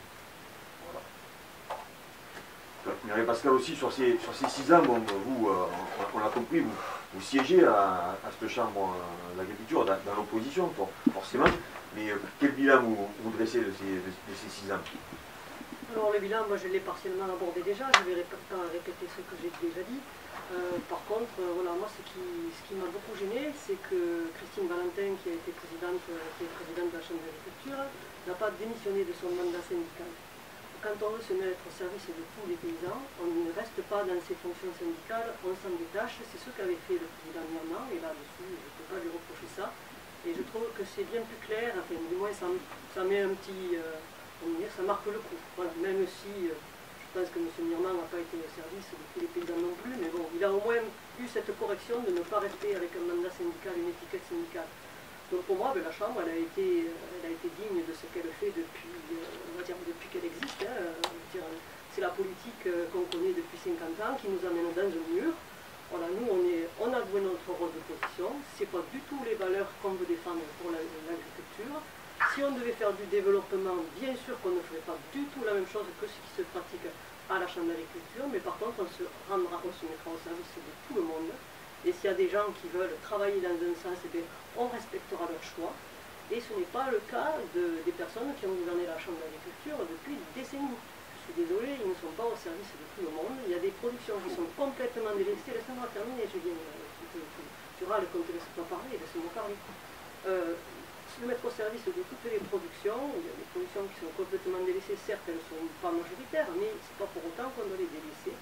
Voilà. Mireille Pascal aussi, sur ces 6 ans, bon, vous, on l'a compris, vous siégez à cette Chambre d'agriculture dans l'opposition, forcément, mais quel bilan vous dressez de ces 6 ans? Alors le bilan, moi je l'ai partiellement abordé déjà, je ne vais pas répéter ce que j'ai déjà dit. Par contre, voilà, moi ce qui m'a beaucoup gêné, c'est que Christine Valentin, qui est présidente de la Chambre d'agriculture, n'a pas démissionné de son mandat syndical. Quand on veut se mettre au service de tous les paysans, on ne reste pas dans ses fonctions syndicales, on s'en détache. C'est ce qu'avait fait le président Mierman, et là-dessus, je ne peux pas lui reprocher ça. Et je trouve que c'est bien plus clair, enfin, du moins ça met un petit... ça marque le coup. Voilà, même si je pense que M. Mierman n'a pas été au service de tous les paysans non plus, mais bon, il a au moins eu cette correction de ne pas rester avec un mandat syndical, une étiquette syndicale. Donc pour moi, la Chambre, elle a été digne de ce qu'elle fait depuis, on va dire, depuis qu'elle existe. C'est la politique qu'on connaît depuis 50 ans qui nous amène dans un mur. Voilà, nous, on a joué notre rôle d'opposition. Ce n'est pas du tout les valeurs qu'on veut défendre pour l'agriculture. Si on devait faire du développement, bien sûr qu'on ne ferait pas du tout la même chose que ce qui se pratique à la Chambre d'agriculture, mais par contre, on se mettra au service de tout le monde. Et s'il y a des gens qui veulent travailler dans un sens, eh bien, on respectera leur choix. Et ce n'est pas le cas des personnes qui ont gouverné la Chambre d'agriculture depuis des décennies. Je suis désolée, ils ne sont pas au service de tout le monde. Il y a des productions qui sont complètement délaissées. Laisse-moi terminer, Julien. Tu râles qu'on ne te laisse pas parler, laisse-moi parler. Se mettre au service de toutes les productions, il y a des productions qui sont complètement délaissées, certes elles ne sont pas majoritaires, mais ce n'est pas pour autant qu'on doit les délaisser.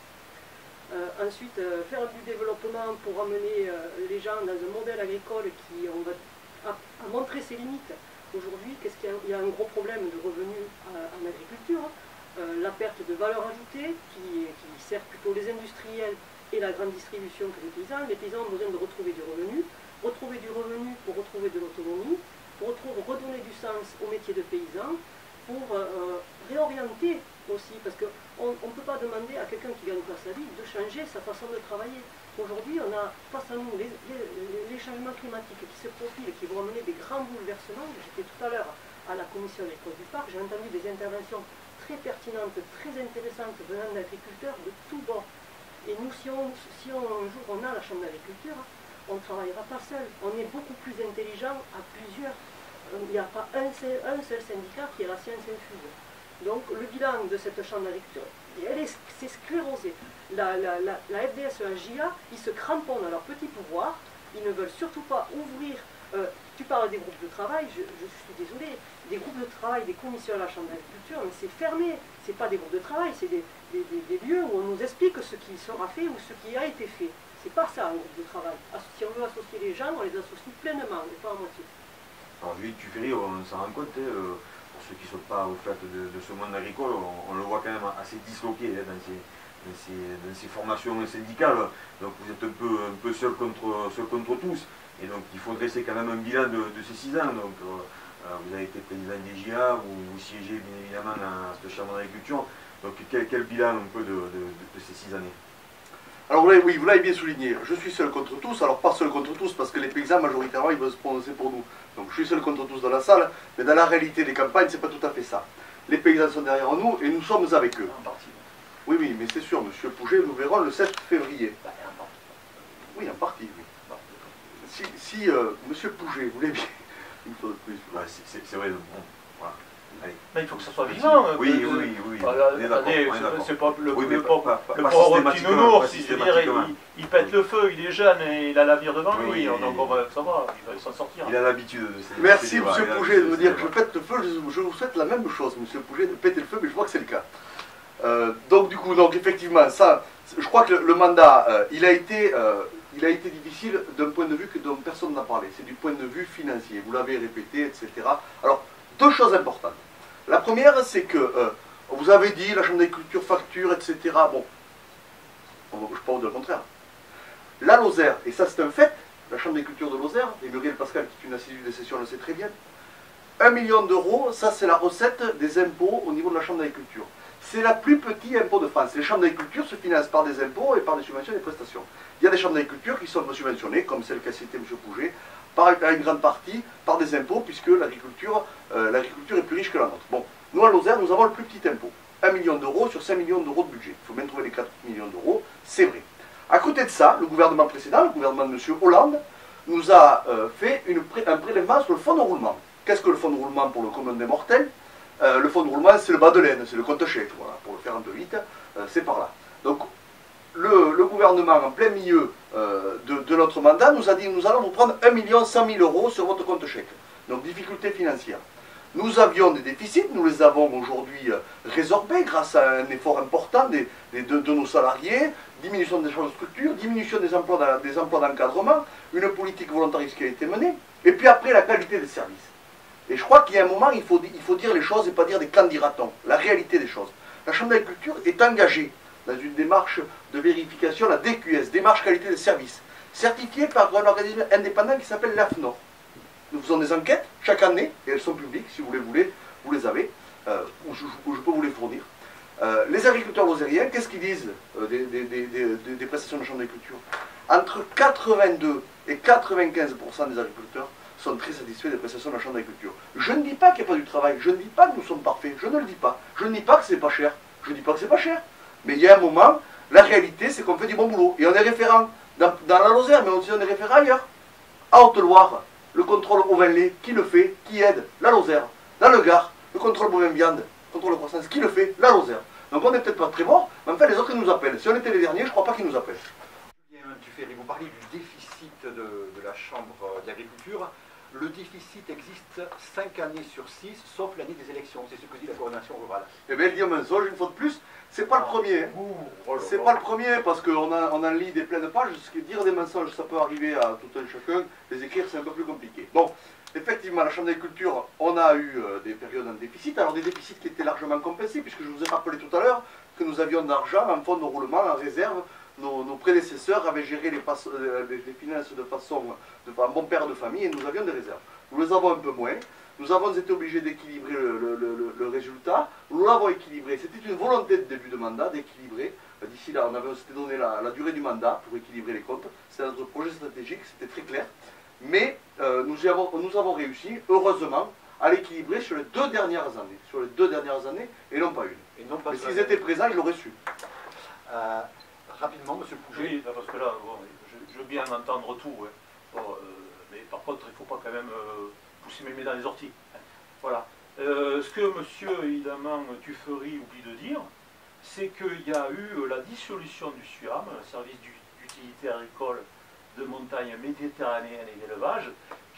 Ensuite, faire du développement pour amener les gens dans un modèle agricole qui a montré ses limites. Aujourd'hui, il y a un gros problème de revenus en agriculture. la perte de valeur ajoutée qui sert plutôt les industriels et la grande distribution que les paysans. Les paysans ont besoin de retrouver du revenu pour retrouver de l'autonomie, pour redonner du sens au métier de paysan, pour réorienter aussi, parce qu'on ne peut pas demander à quelqu'un qui gagne pas sa vie de changer sa façon de travailler. Aujourd'hui, on a face à nous les changements climatiques qui se profilent, qui vont amener des grands bouleversements. J'étais tout à l'heure à la commission des Côtes du Parc, j'ai entendu des interventions très pertinentes, très intéressantes venant d'agriculteurs de tous bords. Et nous, si un jour on a la Chambre d'agriculture, on ne travaillera pas seul. On est beaucoup plus intelligent à plusieurs. Il n'y a pas un seul syndicat qui est la science infuse. Donc le bilan de cette Chambre d'agriculture, c'est sclérosé. La FDSEA, ils se cramponnent à leur petit pouvoir. Ils ne veulent surtout pas ouvrir. Tu parles des groupes de travail, je suis désolée, des groupes de travail, des commissions à la Chambre d'agriculture, mais c'est fermé. Ce n'est pas des groupes de travail, c'est des lieux où on nous explique ce qui sera fait ou ce qui a été fait. C'est pas ça un groupe de travail. Si on veut associer les gens, on les associe pleinement, et pas à moitié. Alors Julie Tuffery, on s'en rend compte, pour ceux qui ne sont pas au fait de ce monde agricole, on le voit quand même assez disloqué dans ces formations syndicales. Donc vous êtes un peu seul contre tous. Et donc il faut dresser quand même un bilan de ces 6 ans. Donc vous avez été président des GIA, vous siégez bien évidemment à cette Chambre d'agriculture. Donc quel bilan un peu de ces 6 années? Alors oui, vous l'avez bien souligné, je suis seul contre tous, alors pas seul contre tous parce que les paysans majoritairement ils veulent se prononcer pour nous. Donc je suis seul contre tous dans la salle, mais dans la réalité des campagnes c'est pas tout à fait ça. Les paysans sont derrière nous et nous sommes avec eux. En partie. Oui, mais c'est sûr, monsieur Pouget, nous verrons le 7 février. Oui, en partie, oui. Si monsieur Pouget voulait bien, une fois de plus. Ouais, c'est vrai, bon, voilà. Allez. Mais il faut que ça soit vivant. Oui. C'est pas le Oui, mais pauvre pas petit nounours, je veux dire, systématiquement. il pète le feu, il est jeune et il a l'avenir devant lui, Oui, donc ça va, il va s'en sortir. Il a l'habitude de ces Merci débats, monsieur il a Pouget de me l'habitude dire que je pète le feu, je vous souhaite la même chose monsieur Pouget, de péter le feu, mais je vois que c'est le cas. Donc du coup, effectivement, ça, je crois que le mandat, il a été difficile d'un point de vue dont personne n'a parlé, c'est du point de vue financier, vous l'avez répété, etc. Alors, 2 choses importantes. La première, c'est que, vous avez dit, la Chambre d'agriculture facture, etc. Bon, je ne peux pas vous dire le contraire. La Lozère, et ça c'est un fait, la Chambre d'agriculture de Lozère, et Muriel Pascal, qui est une assidue des sessions, le sait très bien, 1 million d'euros, ça c'est la recette des impôts au niveau de la Chambre d'agriculture. C'est la plus petite impôt de France. Les chambres d'agriculture se financent par des impôts et par des subventions et des prestations. Il y a des chambres d'agriculture qui sont subventionnées, comme celle qu'a cité M. Pouget, par une grande partie par des impôts, puisque l'agriculture est plus riche que la nôtre. Bon, nous à Lozère, nous avons le plus petit impôt. 1 million d'euros sur 5 millions d'euros de budget. Il faut bien trouver les 4 millions d'euros, c'est vrai. À côté de ça, le gouvernement précédent, le gouvernement de M. Hollande, nous a fait un prélèvement sur le fonds de roulement. Qu'est-ce que le fonds de roulement pour le commun des mortels? Le fonds de roulement, c'est le bas de laine, c'est le compte chèque, voilà, pour le faire un peu vite, c'est par là. Donc, le gouvernement, en plein milieu de notre mandat, nous a dit, nous allons vous prendre 1 100 000 euros sur votre compte chèque. Donc, difficulté financière. Nous avions des déficits, nous les avons aujourd'hui résorbés grâce à un effort important de nos salariés, diminution des charges de structure, diminution des emplois d'encadrement, une politique volontariste qui a été menée, et puis après la qualité des services. Et je crois qu'il y a un moment, il faut dire les choses et pas dire des candidatons, la réalité des choses. La Chambre d'agriculture est engagée dans une démarche de vérification, la DQS, démarche qualité des services, certifiée par un organisme indépendant qui s'appelle l'AFNOR. Nous faisons des enquêtes chaque année, et elles sont publiques, si vous les avez, ou je peux vous les fournir. Les agriculteurs lozériens, qu'est-ce qu'ils disent des prestations de la Chambre d'agriculture? Entre 82 et 95% des agriculteurs sont très satisfaits des prestations de la Chambre d'agriculture. Je ne dis pas qu'il n'y a pas du travail, je ne dis pas que nous sommes parfaits, je ne le dis pas. Je ne dis pas que c'est pas cher, je ne dis pas que c'est pas cher. Mais il y a un moment, la réalité c'est qu'on fait du bon boulot. Et on est référent dans la Lozère, mais aussi on est référent ailleurs. À Haute-Loire, le contrôle au vin lait, qui le fait? Qui aide? La Lozère. Dans le Gard, le contrôle bovin viande, contrôle de croissance, qui le fait? La Lozère. Donc on n'est peut-être pas très bon, mais enfin les autres ils nous appellent. Si on était les derniers, je ne crois pas qu'ils nous appellent. Julien Tuffery, vous parlez du déficit de la Chambre d'agriculture. Le déficit existe 5 années sur 6, sauf l'année des élections. C'est ce que dit la coordination rurale. Eh bien, elle dit un mensonge une fois de plus. C'est pas le premier. C'est pas le premier parce qu'on en lit des pleines pages. Dire des mensonges, ça peut arriver à tout un chacun. Les écrire, c'est un peu plus compliqué. Bon, effectivement, la Chambre d'agriculture, on a eu des périodes en déficit, alors des déficits qui étaient largement compensés, puisque je vous ai rappelé tout à l'heure que nous avions de l'argent en fonds de roulement, en réserve. Nos prédécesseurs avaient géré les finances de façon, un bon père de famille, et nous avions des réserves. Nous les avons un peu moins. Nous avons été obligés d'équilibrer le résultat. Nous l'avons équilibré. C'était une volonté de début de mandat d'équilibrer. D'ici là, on s'était donné la durée du mandat pour équilibrer les comptes. C'était notre projet stratégique, c'était très clair. Mais nous avons réussi, heureusement, à l'équilibrer sur les 2 dernières années. Sur les 2 dernières années, et non pas une. Mais s'ils étaient présents, ils l'auraient su. Rapidement, monsieur Pouget. Oui, parce que là, bon, je veux bien entendre tout. Hein. Bon, mais par contre, il ne faut pas quand même pousser mes mains dans les orties. Hein. Voilà. Ce que monsieur, évidemment, Tuffery oublie de dire, c'est qu'il y a eu la dissolution du SUAM, le service d'utilité agricole de montagne méditerranéenne et d'élevage,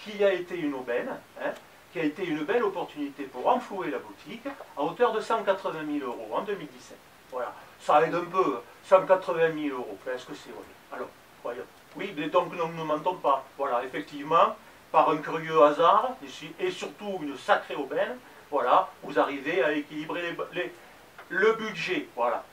qui a été une aubaine, hein, qui a été une belle opportunité pour renflouer la boutique à hauteur de 180 000 € en 2017. Voilà. Ça aide un peu, 180 000 €. Est-ce que c'est vrai? Alors, voyons. Oui, mais donc nous ne mentons pas. Voilà, effectivement, par un curieux hasard, et surtout une sacrée aubaine, voilà, vous arrivez à équilibrer le budget. Voilà.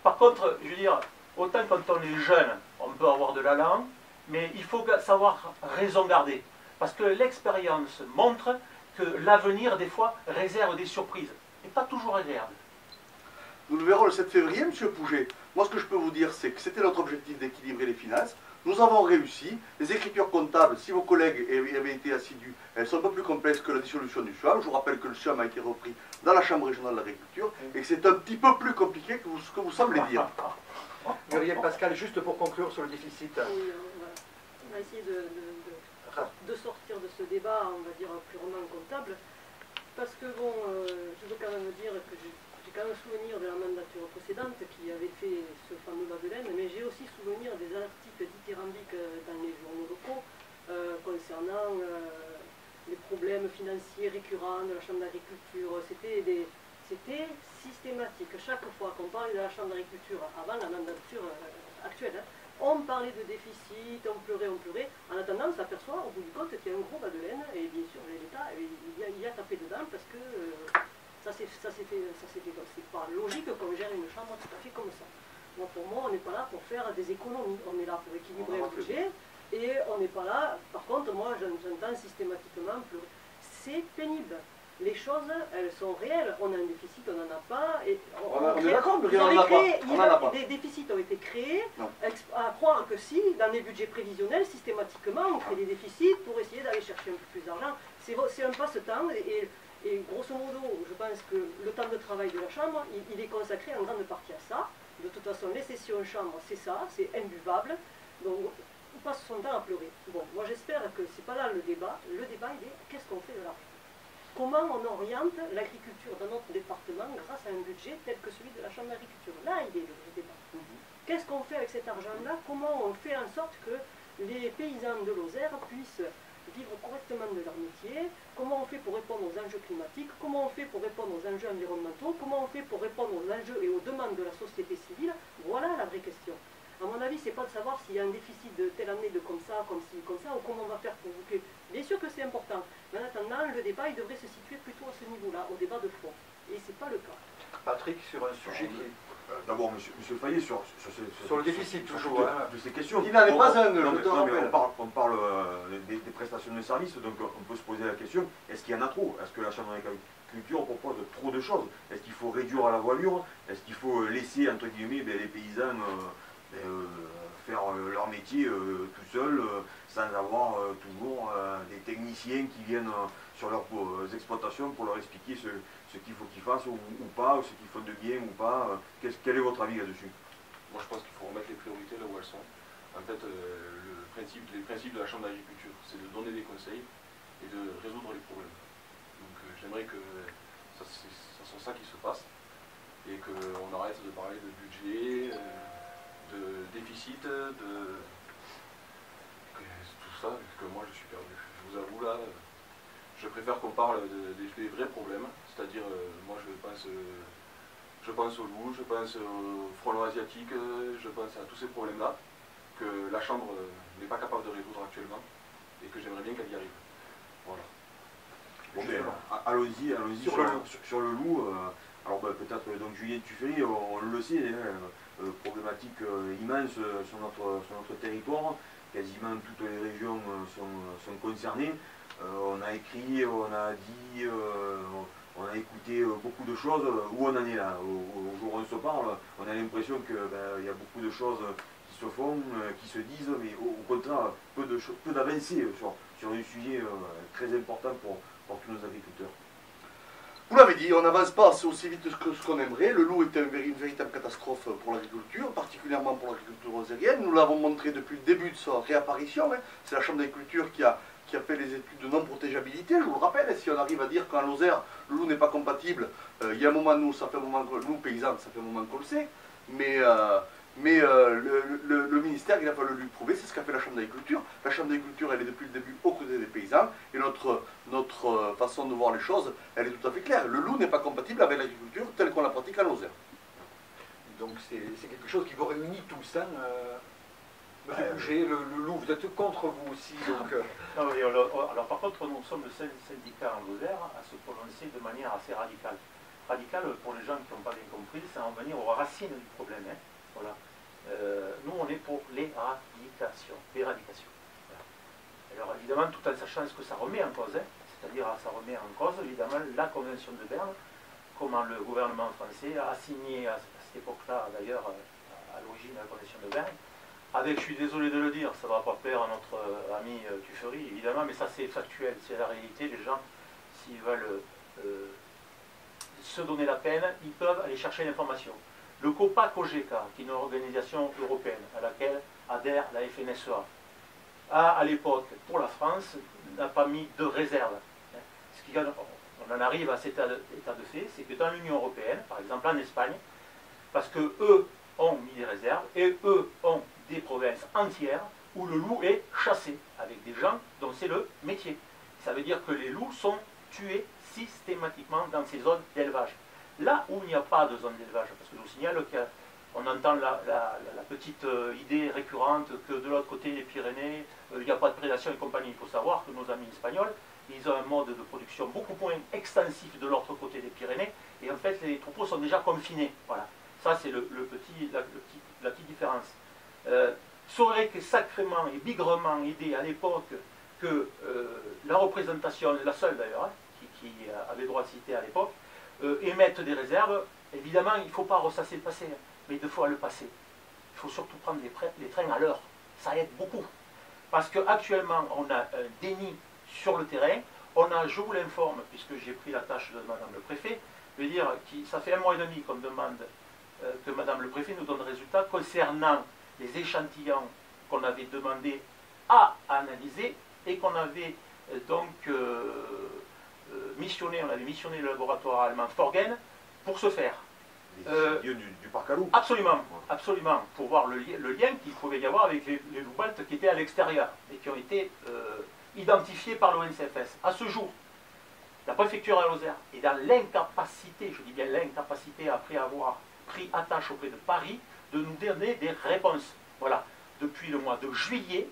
Par contre, je veux dire, autant quand on est jeune, on peut avoir de l'allant, mais il faut savoir raison garder. Parce que l'expérience montre que l'avenir, des fois, réserve des surprises. Et pas toujours agréables. Nous le verrons le 7 février, M. Pouget. Moi, ce que je peux vous dire, c'est que c'était notre objectif d'équilibrer les finances. Nous avons réussi. Les écritures comptables, si vos collègues avaient été assidus, elles sont un peu plus complexes que la dissolution du SUAM. Je vous rappelle que le SUAM a été repris dans la Chambre régionale de l'agriculture et que c'est un petit peu plus compliqué que ce que vous semblez dire. Muriel Pascal, juste pour conclure sur le déficit. Oui, on va essayer de sortir de ce débat, on va dire, purement comptable. Parce que, bon, je veux quand même dire que j'ai quand même souvenir de la mandature précédente qui avait fait ce fameux Madeleine, mais j'ai aussi souvenir des articles dithyrambiques dans les journaux locaux concernant les problèmes financiers récurrents de la Chambre d'agriculture. C'était systématique. Chaque fois qu'on parlait de la Chambre d'agriculture avant la mandature actuelle, hein, on parlait de déficit, on pleurait. En attendant, on s'aperçoit au bout du compte qu'il y a un gros Madeleine, et bien sûr l'État il y a tapé dedans parce que ça s'est fait. C'est pas logique qu'on gère une chambre tout à fait comme ça. Moi, pour moi, on n'est pas là pour faire des économies. On est là pour équilibrer le budget. Et on n'est pas là. Par contre, moi, j'entends systématiquement pleurer. C'est pénible. Les choses, elles sont réelles. On a un déficit, on n'en a pas. Et on est d'accord, mais on n'en a pas. Des déficits ont été créés. À croire que si, dans les budgets prévisionnels, systématiquement, on crée des déficits pour essayer d'aller chercher un peu plus d'argent. C'est un passe-temps. Et grosso modo, je pense que le temps de travail de la Chambre, il est consacré en grande partie à ça. De toute façon, les sessions en Chambre, c'est ça, c'est imbuvable. Donc, on passe son temps à pleurer. Bon, moi j'espère que c'est pas là le débat. Le débat, il est qu'est-ce qu'on fait de l'argent? Comment on oriente l'agriculture dans notre département grâce à un budget tel que celui de la Chambre d'agriculture? Là, il est le débat. Qu'est-ce qu'on fait avec cet argent-là? Comment on fait en sorte que les paysans de Lozère puissent vivre correctement de leur métier? Comment on fait pour répondre aux enjeux climatiques? Comment on fait pour répondre aux enjeux environnementaux? Comment on fait pour répondre aux enjeux et aux demandes de la société civile? Voilà la vraie question. À mon avis, c'est pas de savoir s'il y a un déficit de telle année de comme ça, comme ci, comme ça, ou comment on va faire pour boucler. Bien sûr que c'est important, mais en attendant, le débat, il devrait se situer plutôt à ce niveau-là, au débat de fond. Et c'est pas le cas. Patrick, sur un sujet qui est... D'abord, monsieur Fayet, sur le déficit, toujours. De ces questions. Il n'en est pas un, on parle des prestations de services, donc on peut se poser la question, est-ce qu'il y en a trop? Est-ce que la Chambre d'agriculture propose trop de choses? Est-ce qu'il faut réduire à la voilure? Est-ce qu'il faut laisser, entre guillemets, les paysans faire leur métier tout seuls, sans avoir toujours des techniciens qui viennent sur leurs exploitations pour leur expliquer ce qu'il faut qu'ils fassent ou pas, ou ce qu'ils font de bien ou pas. Quel est votre avis là-dessus? Moi, je pense qu'il faut remettre les priorités là où elles sont. En fait, les principes de la Chambre d'agriculture, c'est de donner des conseils et de résoudre les problèmes. Donc, j'aimerais que ça soit ça qui se passe et qu'on arrête de parler de budget, de déficit, tout ça, parce que moi, je suis perdu. Je vous avoue, là, je préfère qu'on parle des vrais problèmes, c'est-à-dire, moi, je pense aux loups, je pense au frelon asiatique, je pense à tous ces problèmes-là, que la Chambre n'est pas capable de résoudre actuellement, et que j'aimerais bien qu'elle y arrive. Voilà. Allons-y Sur le loup. sur le loup. Alors peut-être, donc Julien Tuffely, on le sait, hein, problématique immense sur notre territoire. Quasiment toutes les régions sont concernées. On a écrit, on a dit, on a écouté beaucoup de choses. Où on en est là? Au jour où on se parle, on a l'impression qu'il y a beaucoup de choses qui se font, qui se disent, mais au contraire, peu d'avancées sur un sujet très important pour tous nos agriculteurs. Vous l'avez dit, on n'avance pas aussi vite que ce qu'on aimerait. Le loup est une véritable catastrophe pour l'agriculture, particulièrement pour l'agriculture osérienne. Nous l'avons montré depuis le début de sa réapparition. Hein. C'est la Chambre d'agriculture qui a fait les études de non-protégeabilité, je vous le rappelle. Si on arrive à dire qu'en Lozère, le loup n'est pas compatible, il y a un moment, nous, ça fait un moment que nous, paysans, ça fait un moment qu'on le sait. Mais le ministère, il a fallu lui prouver, c'est ce qu'a fait la Chambre d'agriculture. La Chambre d'agriculture, elle est depuis le début aux côtés des paysans, et notre façon de voir les choses, elle est tout à fait claire. Le loup n'est pas compatible avec l'agriculture telle qu'on la pratique en Lozère. Donc c'est quelque chose qui vous réunit tous, hein, Monsieur Boucher, le loup, vous êtes contre vous aussi, donc... Non, oui, alors par contre, nous sommes le seul syndicat en Lozère à se prononcer de manière assez radicale. Radicale, pour les gens qui n'ont pas bien compris, c'est en venir aux racines du problème. Hein. Voilà. Nous, on est pour l'éradication. Voilà. Alors évidemment, tout en sachant ce que ça remet en cause, hein, c'est-à-dire ça remet en cause, évidemment, la Convention de Berne, comment le gouvernement français a signé à cette époque-là, d'ailleurs, à l'origine de la Convention de Berne, avec, je suis désolé de le dire, ça ne va pas plaire à notre ami Tuffery, évidemment, mais ça c'est factuel, c'est la réalité. Les gens, s'ils veulent se donner la peine, ils peuvent aller chercher l'information. Le COPA-COGECA, qui est une organisation européenne à laquelle adhère la FNSEA, à l'époque, pour la France, n'a pas mis de réserve. On en arrive à cet état de fait, c'est que dans l'Union européenne, par exemple en Espagne, parce que eux ont mis des réserves, et eux ont des provinces entières où le loup est chassé, avec des gens dont c'est le métier. Ça veut dire que les loups sont tués systématiquement dans ces zones d'élevage. Là où il n'y a pas de zone d'élevage, parce que je vous signale qu'on entend la petite idée récurrente que de l'autre côté des Pyrénées, il n'y a pas de prédation et compagnie. Il faut savoir que nos amis espagnols, ils ont un mode de production beaucoup moins extensif de l'autre côté des Pyrénées, et en fait les troupeaux sont déjà confinés. Voilà. Ça c'est la petite différence. Ça aurait sacrément et bigrement aidé à l'époque que la représentation, la seule d'ailleurs, hein, qui avait droit de citer à l'époque, émette des réserves. Évidemment, il ne faut pas ressasser le passé, hein, mais il faut le passer. Il faut surtout prendre les trains à l'heure. Ça aide beaucoup. Parce qu'actuellement, on a un déni sur le terrain. On a, je vous l'informe, puisque j'ai pris la tâche de Madame le Préfet, de dire que ça fait 1 mois et demi qu'on demande que Madame le Préfet nous donne des résultats concernant les échantillons qu'on avait demandé à analyser et qu'on avait donc missionné le laboratoire allemand Forgen pour ce faire. Du parc à loups. Absolument, absolument, pour voir le lien qu'il pouvait y avoir avec les loups baltes qui étaient à l'extérieur et qui ont été identifiés par l'ONCFS. À ce jour, la préfecture à Lozère est dans l'incapacité, je dis bien l'incapacité, après avoir pris attache auprès de Paris, de nous donner des réponses. Voilà. Depuis le mois de juillet,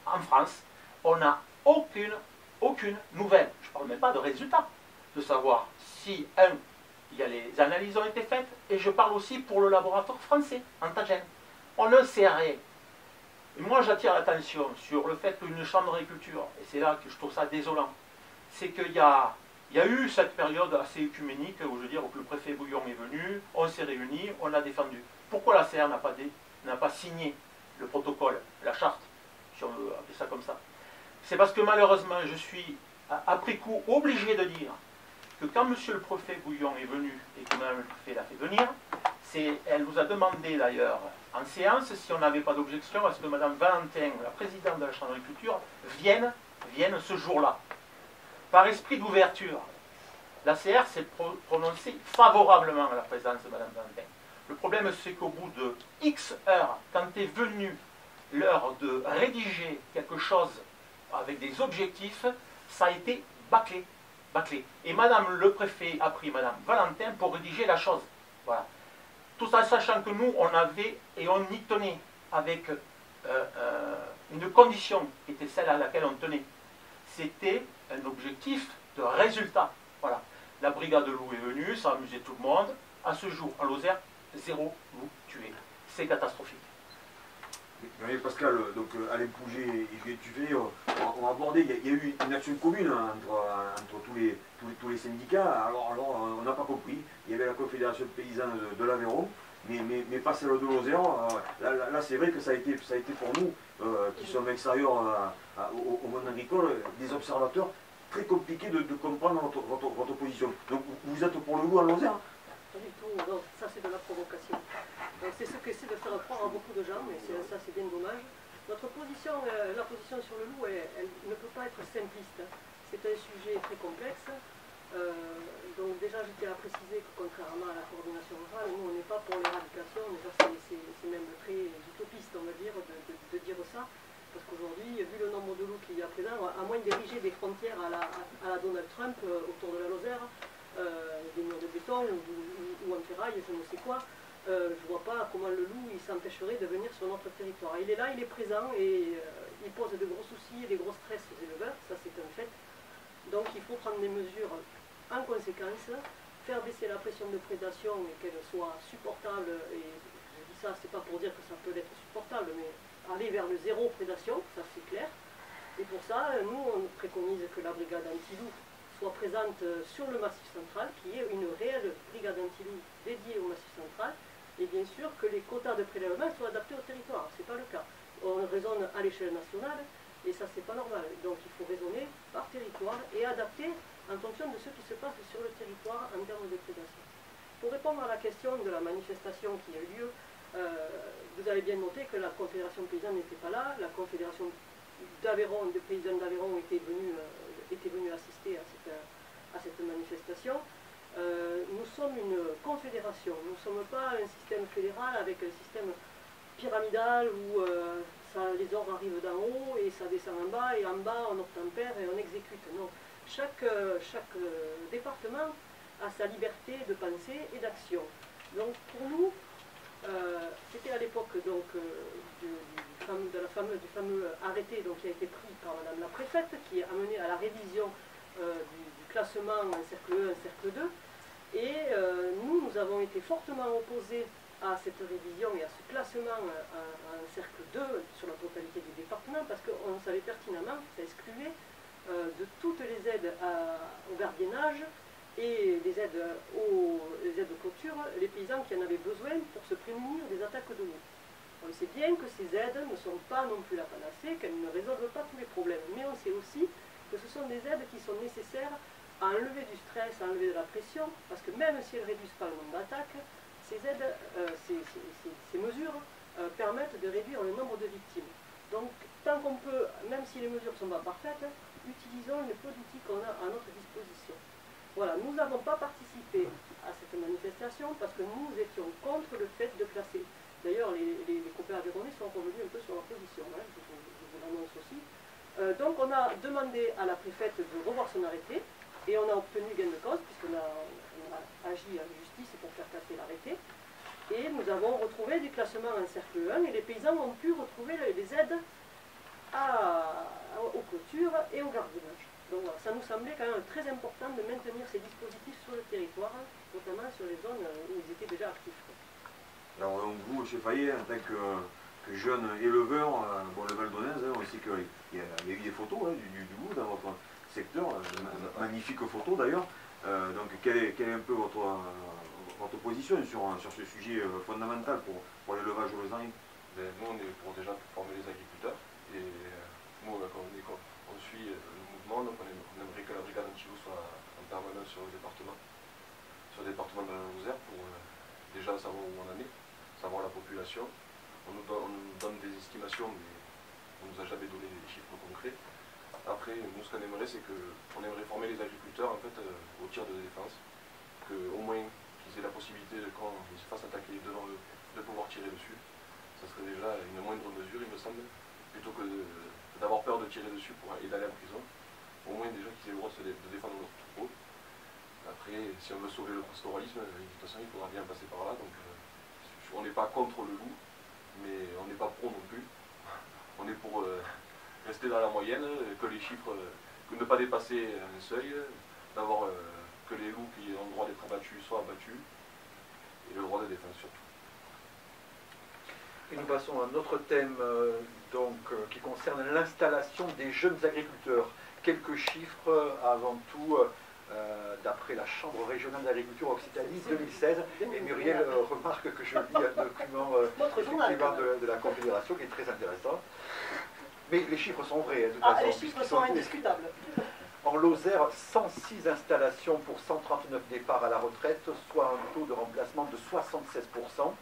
en France, on n'a aucune nouvelle. Je ne parle même pas de résultats, de savoir si, il y a les analyses ont été faites, et je parle aussi pour le laboratoire français, Antagen. On ne sait rien. Et moi, j'attire l'attention sur le fait qu'une chambre d'agriculture, et c'est là que je trouve ça désolant, c'est qu'il y a eu cette période assez œcuménique, où je veux dire, où le préfet Bouillon est venu, on s'est réunis, on l'a défendu. Pourquoi la CR n'a pas signé le protocole, la charte, si on veut appeler ça comme ça? C'est parce que malheureusement, je suis, après coup, obligé de dire que quand M. le préfet Bouillon est venu, et que Mme le préfet l'a fait venir, elle nous a demandé d'ailleurs en séance si on n'avait pas d'objection à ce que Mme Valentin, la présidente de la Chambre d'agriculture, vienne ce jour-là. Par esprit d'ouverture, la CR s'est prononcée favorablement à la présence de Mme Valentin. Le problème, c'est qu'au bout de X heures, quand est venue l'heure de rédiger quelque chose avec des objectifs, ça a été bâclé. Et Madame le préfet a pris Madame Valentin pour rédiger la chose. Voilà. Tout en sachant que nous, on avait, et on y tenait, avec une condition qui était celle à laquelle on tenait. C'était un objectif de résultat. Voilà. La brigade loup est venue, ça a amusé tout le monde. À ce jour, en Lozère, 0 loup tué. C'est catastrophique. Oui, Pascal, donc Alain Pouget et Juliette Tuvet ont abordé, il y a eu une action commune entre tous les syndicats. Alors on n'a pas compris, il y avait la Confédération paysanne de l'Aveyron, mais pas celle de Lozère. Là c'est vrai que ça a été pour nous, qui sommes extérieurs au monde agricole, des observateurs, très compliqué de comprendre votre position. Donc vous êtes pour le loup en Lozère? Pas du tout, non, ça c'est de la provocation. C'est ce qu'essaie de faire croire à beaucoup de gens, mais ça c'est bien dommage. Notre position, la position sur le loup, elle ne peut pas être simpliste. C'est un sujet très complexe. Donc déjà je tiens à préciser que contrairement à la coordination rurale, nous on n'est pas pour l'éradication, déjà c'est même très utopiste on va dire de dire ça. Parce qu'aujourd'hui, vu le nombre de loups qu'il y a présent, à moins d'ériger des frontières à la Donald Trump autour de la Lozère, des murs de béton ou en ferraille, je ne sais quoi, je ne vois pas comment le loup il s'empêcherait de venir sur notre territoire. Il est là, il est présent et il pose de gros soucis et des gros stress aux éleveurs, ça c'est un fait. Donc il faut prendre des mesures en conséquence, faire baisser la pression de prédation et qu'elle soit supportable, et je dis ça, c'est pas pour dire que ça peut être supportable, mais aller vers le zéro prédation, ça c'est clair. Et pour ça, nous on préconise que la brigade anti-loup soit présente sur le Massif central, qui est une réelle brigade anti-loup dédiée au Massif central, et bien sûr que les quotas de prélèvement soient adaptés au territoire. Ce n'est pas le cas. On raisonne à l'échelle nationale, et ça c'est pas normal. Donc il faut raisonner par territoire et adapter en fonction de ce qui se passe sur le territoire en termes de prédation. Pour répondre à la question de la manifestation qui a eu lieu, vous avez bien noté que la Confédération paysanne n'était pas là, la Confédération d'Aveyron, des paysans d'Aveyron était venue assister à cette manifestation. Nous sommes une confédération, nous ne sommes pas un système fédéral avec un système pyramidal où les ordres arrivent d'en haut et ça descend en bas, et en bas on obtempère et on exécute. Non. Chaque département a sa liberté de pensée et d'action. Donc pour nous, c'était à l'époque du fameux arrêté qui a été pris par Madame la préfète, qui a mené à la révision du classement en cercle 1, en cercle 2. Et nous avons été fortement opposés à cette révision et à ce classement en cercle 2 sur la totalité du département, parce qu'on savait pertinemment que ça excluait de toutes les aides au gardiennage et les aides de clôture, les paysans qui en avaient besoin pour se prémunir des attaques de loups. On sait bien que ces aides ne sont pas non plus la panacée, qu'elles ne résolvent pas tous les problèmes, mais on sait aussi que ce sont des aides qui sont nécessaires à enlever du stress, à enlever de la pression, parce que même si elles ne réduisent pas le nombre d'attaques, ces aides, ces mesures permettent de réduire le nombre de victimes. Donc, tant qu'on peut, même si les mesures ne sont pas parfaites, utilisons le peu d'outils qu'on a à notre disposition. Voilà, nous n'avons pas participé à cette manifestation parce que nous étions contre le fait de classer. D'ailleurs, les copains aveyronnais sont revenus un peu sur leur position, hein, je vous l'annonce aussi. Donc on a demandé à la préfète de revoir son arrêté et on a obtenu gain de cause puisqu'on a agi à la justice pour faire casser l'arrêté. Et nous avons retrouvé des classements en cercle 1 et les paysans ont pu retrouver les aides aux clôtures et au gardiennage. Donc voilà, ça nous semblait quand même très important de maintenir ces dispositifs sur le territoire, notamment sur les zones où ils étaient déjà actifs. Alors donc vous, M. Fayet, en tant que jeune éleveur, le Val d'Onez, on sait qu'il y a eu des photos du loup dans votre secteur, magnifiques photos d'ailleurs. Donc quelle est un peu votre position sur ce sujet fondamental pour l'élevage aux Lausanne? Nous on est déjà pour former les agriculteurs et nous on suit le mouvement, donc on aimerait que la brigade anti-loup soit en permanence sur le département de la Lozère pour déjà savoir où on en est, savoir la population. On nous donne des estimations mais on ne nous a jamais donné des chiffres concrets. Après, nous ce qu'on aimerait c'est qu'on aimerait former les agriculteurs en fait au tir de défense, qu'au moins qu'ils aient la possibilité quand ils se fassent attaquer devant eux de pouvoir tirer dessus. Ça serait déjà une moindre mesure il me semble, plutôt que d'avoir peur de tirer dessus et d'aller en prison. Au moins déjà qu'ils aient le droit de défendre leur troupeau. Après, si on veut sauver le pastoralisme, de toute façon il faudra bien passer par là. Donc on n'est pas contre le loup, mais on n'est pas pro non plus. On est pour rester dans la moyenne, que les chiffres, que ne pas dépasser un seuil, que que les loups qui ont le droit d'être abattus soient abattus, et le droit de défense surtout. Et nous passons à un autre thème qui concerne l'installation des jeunes agriculteurs. Quelques chiffres avant tout, d'après la Chambre régionale d'agriculture Occitanie 2016. Et Muriel remarque que je lis un document effectivement de la Confédération qui est très intéressant. Mais les chiffres sont vrais. De toute façon, les chiffres sont indiscutables. En Lozère, 106 installations pour 139 départs à la retraite, soit un taux de remplacement de 76%.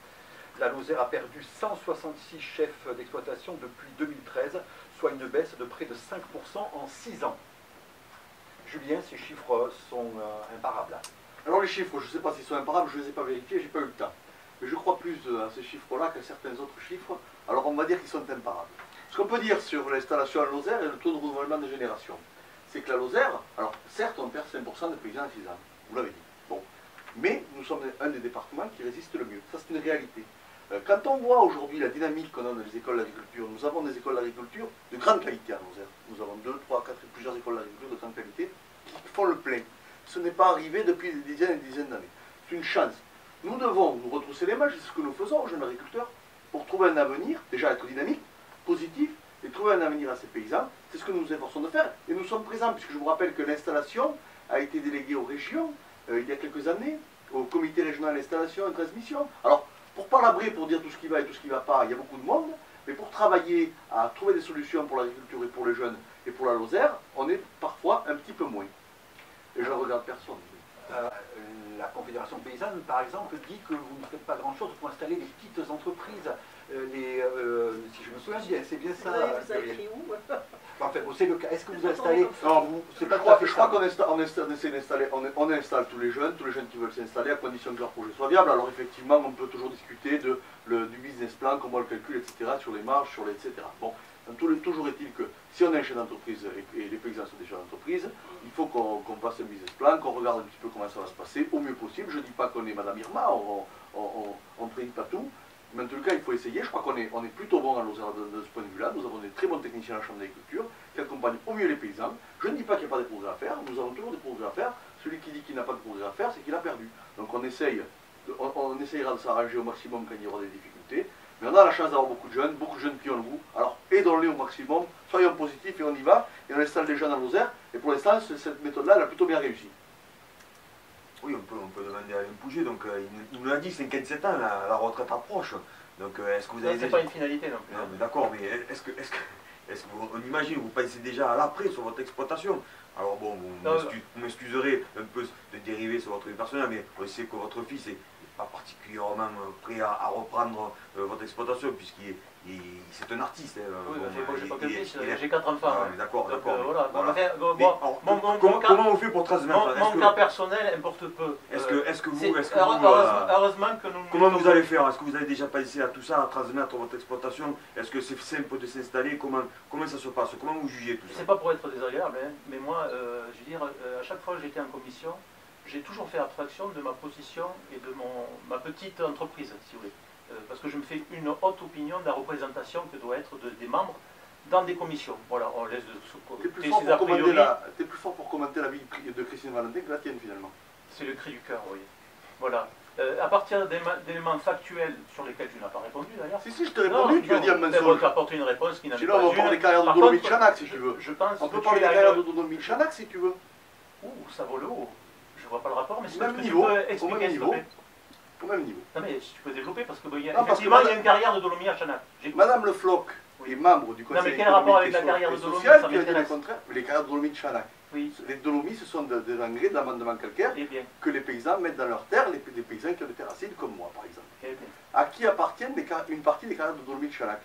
La Lozère a perdu 166 chefs d'exploitation depuis 2013, soit une baisse de près de 5% en 6 ans. Julien, ces chiffres sont imparables. Alors les chiffres, je ne sais pas s'ils sont imparables, je ne les ai pas vérifiés, je n'ai pas eu le temps. Mais je crois plus à ces chiffres-là qu'à certains autres chiffres, alors on va dire qu'ils sont imparables. Ce qu'on peut dire sur l'installation en Lozère et le taux de renouvellement des générations, c'est que la Lozère, alors certes on perd 5% de paysans en 6 ans, vous l'avez dit, bon, mais nous sommes un des départements qui résiste le mieux, ça c'est une réalité. Quand on voit aujourd'hui la dynamique qu'on a dans les écoles d'agriculture, nous avons des écoles d'agriculture de grande qualité à Lozère. Nous avons 2, 3, 4, plusieurs écoles d'agriculture de grande qualité qui font le plein. Ce n'est pas arrivé depuis des dizaines et des dizaines d'années. C'est une chance. Nous devons nous retrousser les manches, c'est ce que nous faisons aux jeunes agriculteurs, pour trouver un avenir, déjà être dynamique, positif, et trouver un avenir à ces paysans. C'est ce que nous nous efforçons de faire. Et nous sommes présents, puisque je vous rappelle que l'installation a été déléguée aux régions, il y a quelques années, au comité régional d'installation et de transmission. Alors, pour palabrer, pour dire tout ce qui va et tout ce qui ne va pas, il y a beaucoup de monde, mais pour travailler à trouver des solutions pour l'agriculture et pour les jeunes et pour la Lozère, on est parfois un petit peu moins. Et je ne regarde personne. La Confédération paysanne, par exemple, dit que vous ne faites pas grand-chose pour installer les petites entreprises. Si je me souviens bien, c'est bien ça. Vous avez écrit où? Enfin, c'est le cas. Est-ce que vous installez... Non, c'est pas tout à fait ça. Je crois qu'on installe tous les jeunes qui veulent s'installer à condition que leur projet soit viable. Alors effectivement, on peut toujours discuter du business plan, comment on le calcule, etc., sur les marges, etc. Bon, toujours est-il que si on est un chef d'entreprise et les paysans sont des chefs d'entreprise, il faut qu'on fasse un business plan, qu'on regarde un petit peu comment ça va se passer au mieux possible. Je ne dis pas qu'on est Madame Irma, on ne prédit pas tout. Mais en tout cas, il faut essayer. Je crois qu'on est plutôt bon de ce point de vue-là. Nous avons des très bons techniciens à la Chambre d'agriculture qui accompagnent au mieux les paysans. Je ne dis pas qu'il n'y a pas de progrès à faire. Nous avons toujours des progrès à faire. Celui qui dit qu'il n'a pas de progrès à faire, c'est qu'il a perdu. Donc on essayera de s'arranger au maximum quand il y aura des difficultés. Mais on a la chance d'avoir beaucoup de jeunes qui ont le goût. Alors aidons-les au maximum, soyons positifs et on y va. Et on installe des jeunes en Lozère. Et pour l'instant, cette méthode-là, elle a plutôt bien réussi. Oui, on peut demander à Alain Pouget, donc il nous l'a dit, 57 ans, la retraite approche. Donc est-ce que vous avez... C'est pas une finalité non plus. Non, mais d'accord, mais est-ce que on imagine, vous pensez déjà à l'après sur votre exploitation? Alors bon, vous m'excuserez un peu de dériver sur votre vie personnelle, mais on sait que votre fils n'est pas particulièrement prêt à reprendre votre exploitation, puisqu'il c'est un artiste. Oui, bon, j'ai pas que fils, j'ai 4 enfants. Ah, d'accord, d'accord. Comment on fait pour transmettre? Mon cas personnel importe peu. Heureusement que nous... Comment vous allez faire? Est-ce que vous avez déjà pensé à tout ça, à transmettre votre exploitation? Est-ce que c'est simple de s'installer? Comment ça se passe? Comment vous jugez tout ça? C'est pas pour être désagréable, hein, mais moi, je veux dire, à chaque fois que j'étais en commission, j'ai toujours fait abstraction de ma position et de ma petite entreprise, si vous voulez. Parce que je me fais une haute opinion de la représentation que doit être des membres dans des commissions. Voilà, on laisse T'es plus fort pour commenter la vie de Christine Valentin que la tienne finalement. C'est le cri du cœur, oui. Voilà. À partir d'éléments factuels sur lesquels tu n'as pas répondu d'ailleurs. Si, je t'ai répondu, tu as dit un mensonge. Tu as apporté une réponse qui n'a pas... Sinon, on va parler des carrières de Dolomite Chanac si tu veux. On peut parler des carrières de Dolomite Chanac si tu veux. Ouh, ça vaut le haut. Je vois pas le rapport, mais c'est ce que tu peux expliquer, s'il te plaît. Au même niveau. Non mais si tu peux développer, parce qu'il y a une carrière de Dolomie à Chanac. Madame Le Floch est membre du conseil économique et social, qui a dit le contraire. Mais les carrières de Dolomie de Chanac. Oui. Les Dolomies, ce sont des engrais d'amendement calcaire que les paysans mettent dans leurs terres, des paysans qui ont des terres acides comme moi par exemple. À qui appartiennent une partie des carrières de Dolomie de Chanac?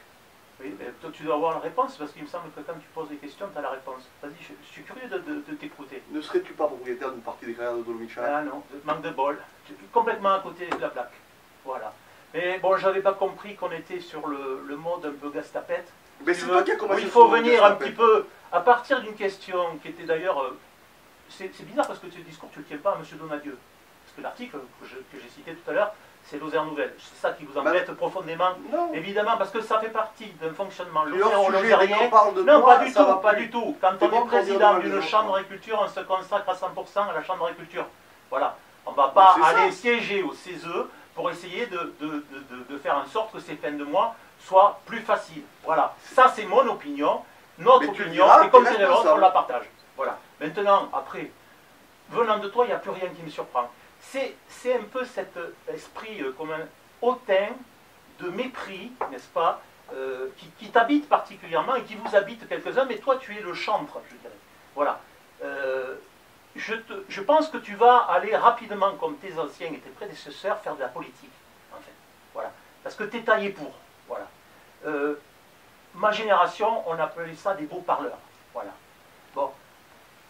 Oui, mais toi tu dois avoir la réponse, parce qu'il me semble que quand tu poses des questions, tu as la réponse. Vas-y, je suis curieux de t'écouter. Ne serais-tu pas propriétaire d'une partie des carrières de Dolomie de Chanac? Ah non, manque de bol. Je suis complètement à côté de la plaque. Voilà. Mais bon, j'avais pas compris qu'on était sur le mode un peu gastapette. Mais c'est toi qui as commencé. Il faut venir un petit peu, à partir d'une question qui était d'ailleurs... c'est bizarre parce que ce discours, tu ne le tiens pas à M. Donadieu. Parce que l'article que j'ai cité tout à l'heure, c'est Lozère Nouvelle. C'est ça qui vous embête profondément. Non. Évidemment, parce que ça fait partie d'un fonctionnement lozérien. Non, pas du tout, pas du tout. Quand on est président d'une chambre d'agriculture, on se consacre à 100% à la chambre d'agriculture. Voilà. On ne va pas c'est ça. aller siéger au CESE pour essayer de faire en sorte que ces fins de mois soient plus faciles. Voilà. Ça, c'est mon opinion. Notre Mais tu opinion, diras, et comme t'es c'est la vôtre, on responsable. la partage. Voilà. Maintenant, après, venant de toi, il n'y a plus rien qui me surprend. C'est un peu cet esprit comme un hautain de mépris, n'est-ce pas, qui t'habite particulièrement et qui vous habite quelques-uns, mais toi, tu es le chantre, je dirais. Voilà. Je pense que tu vas aller rapidement, comme tes anciens et tes prédécesseurs, faire de la politique, en fait. Voilà. Parce que tu es taillé pour. Voilà. Ma génération, on appelait ça des beaux parleurs. Voilà. Bon.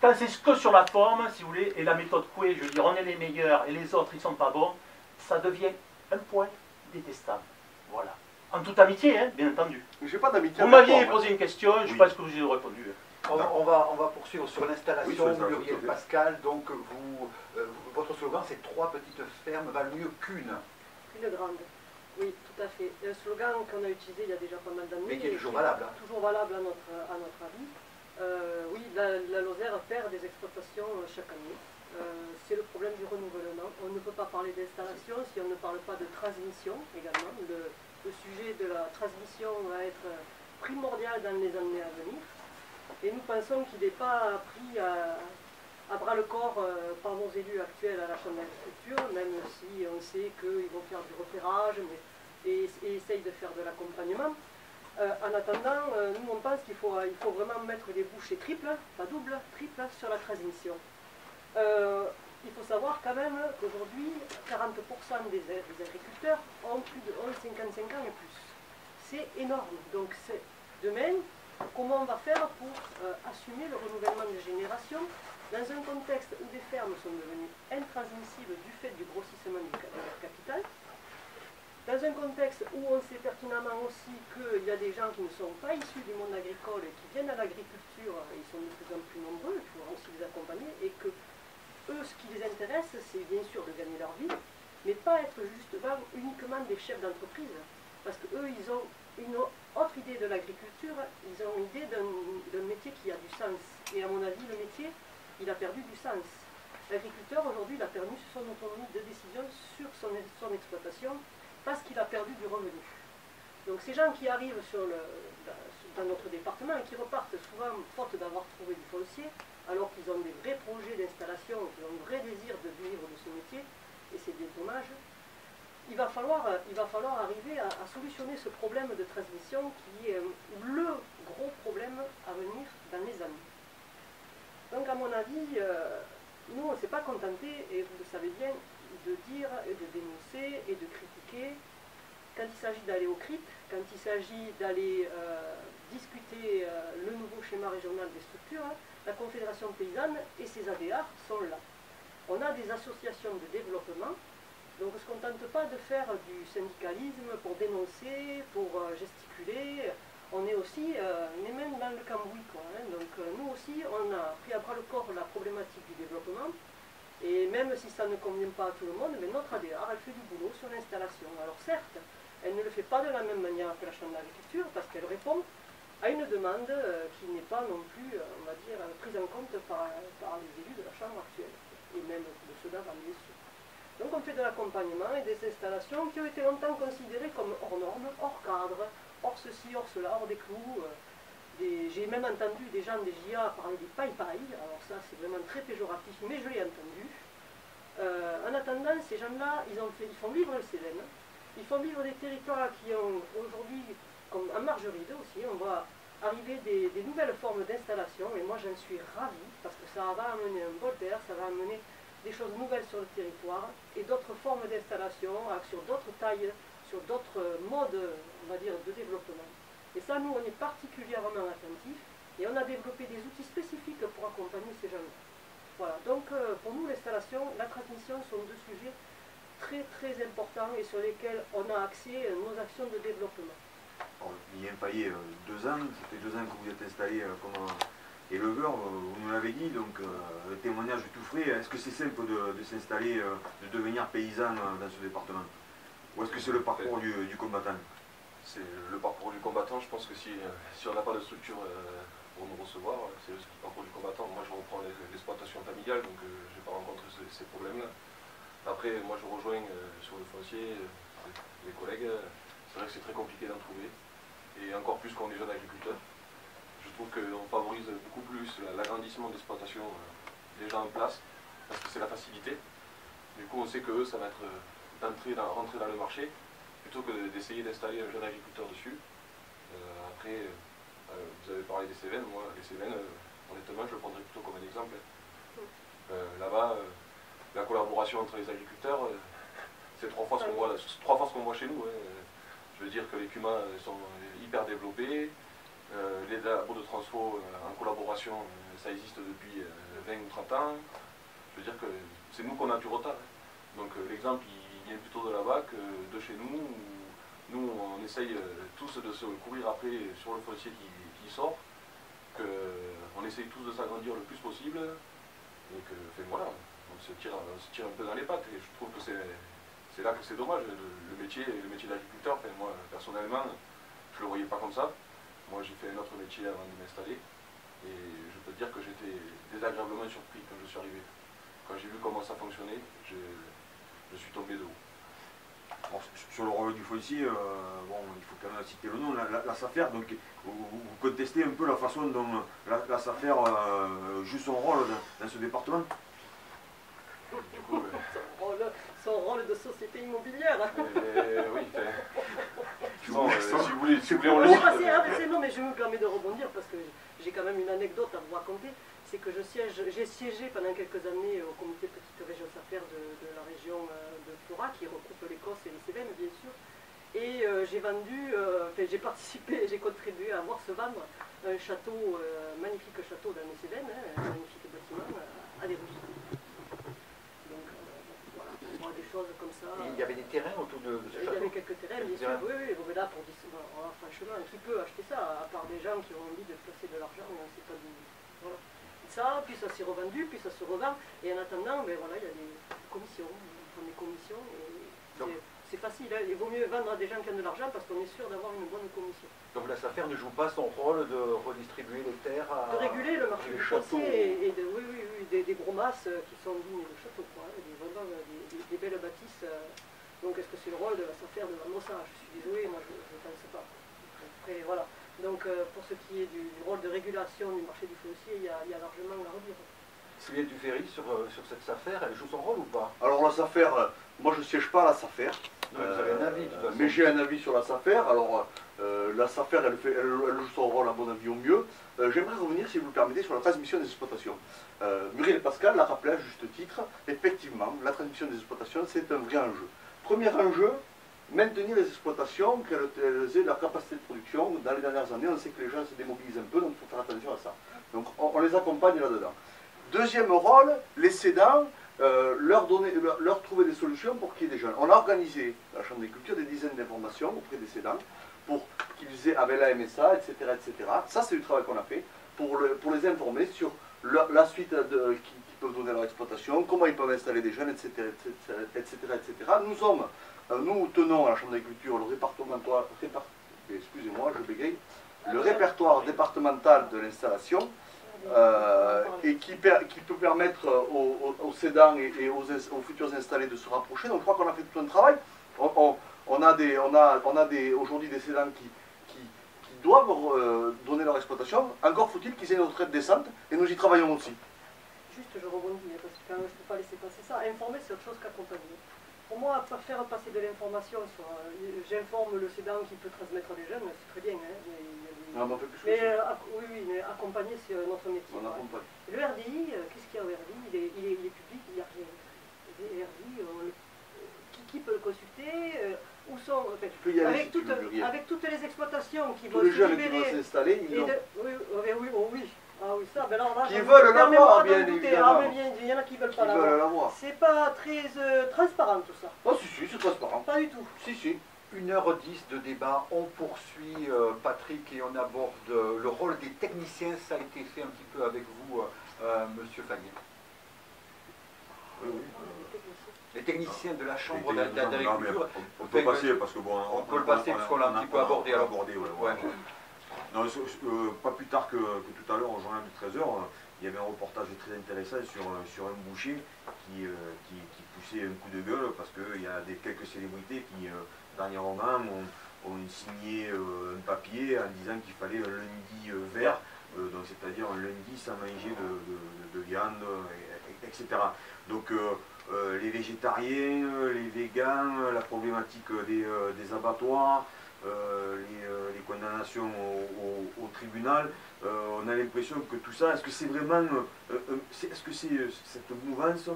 Quand c'est que sur la forme, si vous voulez, et la méthode Coué, je veux dire, on est les meilleurs et les autres, ils sont pas bons, ça devient un point détestable. Voilà. En toute amitié, hein, bien entendu. J'ai pas d'amitié. Vous avec m'aviez toi, moi. posé une question, je ne sais Oui. pas ce que vous avez répondu. On va poursuivre sur l'installation. Oui, sur l'installation, Muriel tout à fait. Pascal, donc votre slogan c'est 3 petites fermes valent mieux qu'une, Une grande. Oui, tout à fait. Un slogan qu'on a utilisé il y a déjà pas mal d'années. mais qui est et toujours valable. Hein. Toujours valable à notre avis. Oui, la Lozère perd des exploitations chaque année. C'est le problème du renouvellement. On ne peut pas parler d'installation si on ne parle pas de transmission également. Le sujet de la transmission va être primordial dans les années à venir. Et nous pensons qu'il n'est pas pris à bras le corps par nos élus actuels à la Chambre d'agriculture, même si on sait qu'ils vont faire du repérage et essayent de faire de l'accompagnement. En attendant, nous on pense qu'il faut vraiment mettre des bouchées triples, pas doubles, triples sur la transmission. Il faut savoir quand même qu'aujourd'hui, 40% des agriculteurs ont 55 ans et plus. C'est énorme. Donc demain, comment on va faire pour assumer le renouvellement des générations dans un contexte où des fermes sont devenues intransmissibles du fait du grossissement de leur capital, dans un contexte où on sait pertinemment aussi qu'il y a des gens qui ne sont pas issus du monde agricole et qui viennent à l'agriculture, ils sont de plus en plus nombreux, il faudra aussi les accompagner, et que eux, ce qui les intéresse, c'est bien sûr de gagner leur vie, mais pas être justement uniquement des chefs d'entreprise, parce qu'eux, ils ont une autre idée de l'agriculture, ils ont une idée d'un métier qui a du sens, et à mon avis, le métier, il a perdu du sens. L'agriculteur, aujourd'hui, il a perdu son autonomie de décision sur son exploitation, parce qu'il a perdu du revenu. Donc ces gens qui arrivent dans notre département et qui repartent souvent faute d'avoir trouvé du foncier, alors qu'ils ont des vrais projets d'installation, qu'ils ont un vrai désir de vivre de ce métier, et c'est bien dommage, il va falloir arriver à solutionner ce problème de transmission qui est le gros problème à venir dans les années. Donc à mon avis, nous on ne s'est pas contenté, et vous le savez bien, de dire et de dénoncer et de critiquer quand il s'agit d'aller au CRIP, quand il s'agit d'aller discuter le nouveau schéma régional des structures, la Confédération paysanne et ses ADR sont là. On a des associations de développement, donc on ne se contente pas de faire du syndicalisme pour dénoncer, pour gesticuler, on est aussi les mains dans le cambouis, quoi, hein. Donc nous aussi on a pris à bras le corps la problématique du développement. Et même si ça ne convient pas à tout le monde, mais notre ADR, elle fait du boulot sur l'installation. Alors certes, elle ne le fait pas de la même manière que la Chambre d'agriculture, parce qu'elle répond à une demande qui n'est pas non plus, on va dire, prise en compte par les élus de la Chambre actuelle, et même de ceux d'avant, bien sûr. Donc on fait de l'accompagnement et des installations qui ont été longtemps considérées comme hors normes, hors cadre, hors ceci, hors cela, hors des clous. J'ai même entendu des gens des JA parler des paille-paille, alors ça c'est vraiment très péjoratif, mais je l'ai entendu. En attendant, ces gens-là, ils font vivre le Cévennes, ils font vivre des territoires qui ont aujourd'hui, comme en Margeride aussi, on va arriver des nouvelles formes d'installation, et moi j'en suis ravie, parce que ça va amener un bol d'air, ça va amener des choses nouvelles sur le territoire, et d'autres formes d'installation, sur d'autres tailles, sur d'autres modes, on va dire, de développement. Et ça, nous, on est particulièrement attentifs et on a développé des outils spécifiques pour accompagner ces gens-là. Voilà, donc pour nous, l'installation, la transmission sont deux sujets très très importants et sur lesquels on a axé nos actions de développement. Liliane Payet, 2 ans, ça fait 2 ans que vous êtes installé comme éleveur, vous nous l'avez dit, donc le témoignage tout frais. Est-ce que c'est simple de s'installer, de devenir paysan dans ce département? Ou est-ce que c'est le parcours du combattant? C'est le parcours du combattant. Je pense que si on n'a pas de structure pour nous recevoir, c'est le parcours du combattant. Moi, je reprends l'exploitation familiale, donc je n'ai pas rencontré ces problèmes-là. Après, moi je rejoins sur le foncier les collègues, c'est vrai que c'est très compliqué d'en trouver, et encore plus quand on est jeune agriculteur. Je trouve qu'on favorise beaucoup plus l'agrandissement d'exploitation déjà en place, parce que c'est la facilité. Du coup, on sait que eux, ça va être rentrer dans le marché, plutôt que d'essayer d'installer un jeune agriculteur dessus. Après, vous avez parlé des Cévennes, moi, les Cévennes, honnêtement, je le prendrais plutôt comme un exemple. Là-bas, la collaboration entre les agriculteurs, c'est trois fois ce qu'on voit chez nous. Je veux dire que les CUMA sont hyper développés, les labos de transfo en collaboration, ça existe depuis 20 ou 30 ans. Je veux dire que c'est nous qu'on a du retard. Donc l'exemple, il vient plutôt de là-bas que de chez nous, où nous, on essaye tous de se courir après sur le foncier qui sort, qu'on essaye tous de s'agrandir le plus possible, et que, enfin, voilà, on se tire un peu dans les pattes, et je trouve que c'est là que c'est dommage. Le métier d'agriculteur, enfin, moi, personnellement, je ne le voyais pas comme ça. Moi, j'ai fait un autre métier avant de m'installer, et je peux te dire que j'étais désagréablement surpris quand je suis arrivé. Quand j'ai vu comment ça fonctionnait, je suis tombé de haut. Alors, sur le rôle du foncier, bon, il faut quand même citer le nom, la SAFER, donc vous contestez un peu la façon dont la SAFER joue son rôle dans ce département. Du coup, son rôle de société immobilière. oui, si vous voulez, on le dit. Non, mais je me permets de rebondir parce que j'ai quand même une anecdote à vous raconter. C'est que j'ai siégé pendant quelques années au comité Petite Région SAFER de la région de Florac, qui regroupe l'Écosse et les Cévennes, bien sûr. Et j'ai participé, j'ai contribué à voir se vendre un château, magnifique château dans les Cévennes, un magnifique bâtiment à des Russes. Donc voilà, des choses comme ça. Et il y avait des terrains autour de ce château? Il y avait quelques terrains, bien sûr. Oui, bon, mais là, franchement, qui peut acheter ça, à part des gens qui ont envie de placer de l'argent, c'est pas du... Voilà. Ça, puis ça s'est revendu, puis ça se revend, et en attendant, ben voilà, il y a des commissions, on prend des commissions, et c'est facile, hein. Il vaut mieux vendre à des gens qui ont de l'argent parce qu'on est sûr d'avoir une bonne commission. Donc la SAFER ne joue pas son rôle de redistribuer les terres à... De réguler le marché du foncier, et des gros masses qui sont dignes de château, quoi, vraiment des belles bâtisses. Donc est-ce que c'est le rôle de la SAFER de vendre ça? Je suis désolé, moi je ne pense pas. Après, voilà. Donc pour ce qui est du rôle de régulation du marché du foncier, il y a largement à redire. Sylvie Duferry, sur cette SAFER, elle joue son rôle ou pas? Alors la SAFER, moi je ne siège pas à la SAFER. Vous avez un avis, de toute façon. Mais j'ai un avis sur la SAFER. Alors la SAFER, elle joue son rôle à mon avis au mieux. J'aimerais revenir, si vous le permettez, sur la transmission des exploitations. Muriel Pascal l'a rappelé à juste titre. Effectivement, la transmission des exploitations, c'est un vrai enjeu. Premier enjeu, maintenir les exploitations, qu'elles aient leur capacité de production. Dans les dernières années, on sait que les gens se démobilisent un peu, donc il faut faire attention à ça. Donc on les accompagne là-dedans. Deuxième rôle, les cédants, leur trouver des solutions pour qu'il y ait des jeunes. On a organisé, à la Chambre d'agriculture, des dizaines d'informations auprès des cédants, pour qu'ils aient, avec la MSA, etc., etc. Ça, c'est du travail qu'on a fait, pour les informer sur la suite qu'ils peuvent donner à leur exploitation, comment ils peuvent installer des jeunes, etc., etc., etc. Nous tenons à la Chambre d'agriculture le répertoire départemental de l'installation, et qui peut permettre aux cédants et aux futurs installés de se rapprocher. Donc je crois qu'on a fait tout un travail. On a aujourd'hui des cédants qui doivent donner leur exploitation. Encore faut-il qu'ils aient une retraite décente, et nous y travaillons aussi. Juste, je rebondis, parce que quand même, je ne peux pas laisser passer ça. Informer, c'est autre chose qu'accompagner. Pour moi, faire passer de l'information sur... J'informe le cédant qui peut transmettre à des jeunes, c'est très bien. Hein, mais accompagner, c'est notre métier. Le RDI, qu'est-ce qu'il y a au RDI? Il est public, il n'y a rien. Le RDI, qui peut le consulter? Où sont... avec toutes les exploitations qui vont se libérer... Oui. Ah oui, ça, ben là, qui veulent l'avoir, bien évidemment. Il y en a qui veulent pas l'avoir. C'est pas très transparent tout ça. Oh si, c'est transparent. Pas du tout. Si. 1h10 de débat, on poursuit Patrick et on aborde le rôle des techniciens. Ça a été fait un petit peu avec vous, Monsieur Fagnier. Oui. Les techniciens de la Chambre d'agriculture. On peut passer parce que bon, on peut le passer parce qu'on l'a un petit peu abordé. Non, pas plus tard que tout à l'heure, au journal de 13h, il y avait un reportage très intéressant sur un boucher qui poussait un coup de gueule parce qu'il y a quelques célébrités qui, dernièrement, ont signé un papier en disant qu'il fallait un lundi vert, donc c'est-à-dire un lundi sans manger de viande, etc. Donc les végétariens, les végans, la problématique des abattoirs, les condamnations au tribunal, on a l'impression que tout ça, est-ce que c'est vraiment, est-ce que cette mouvance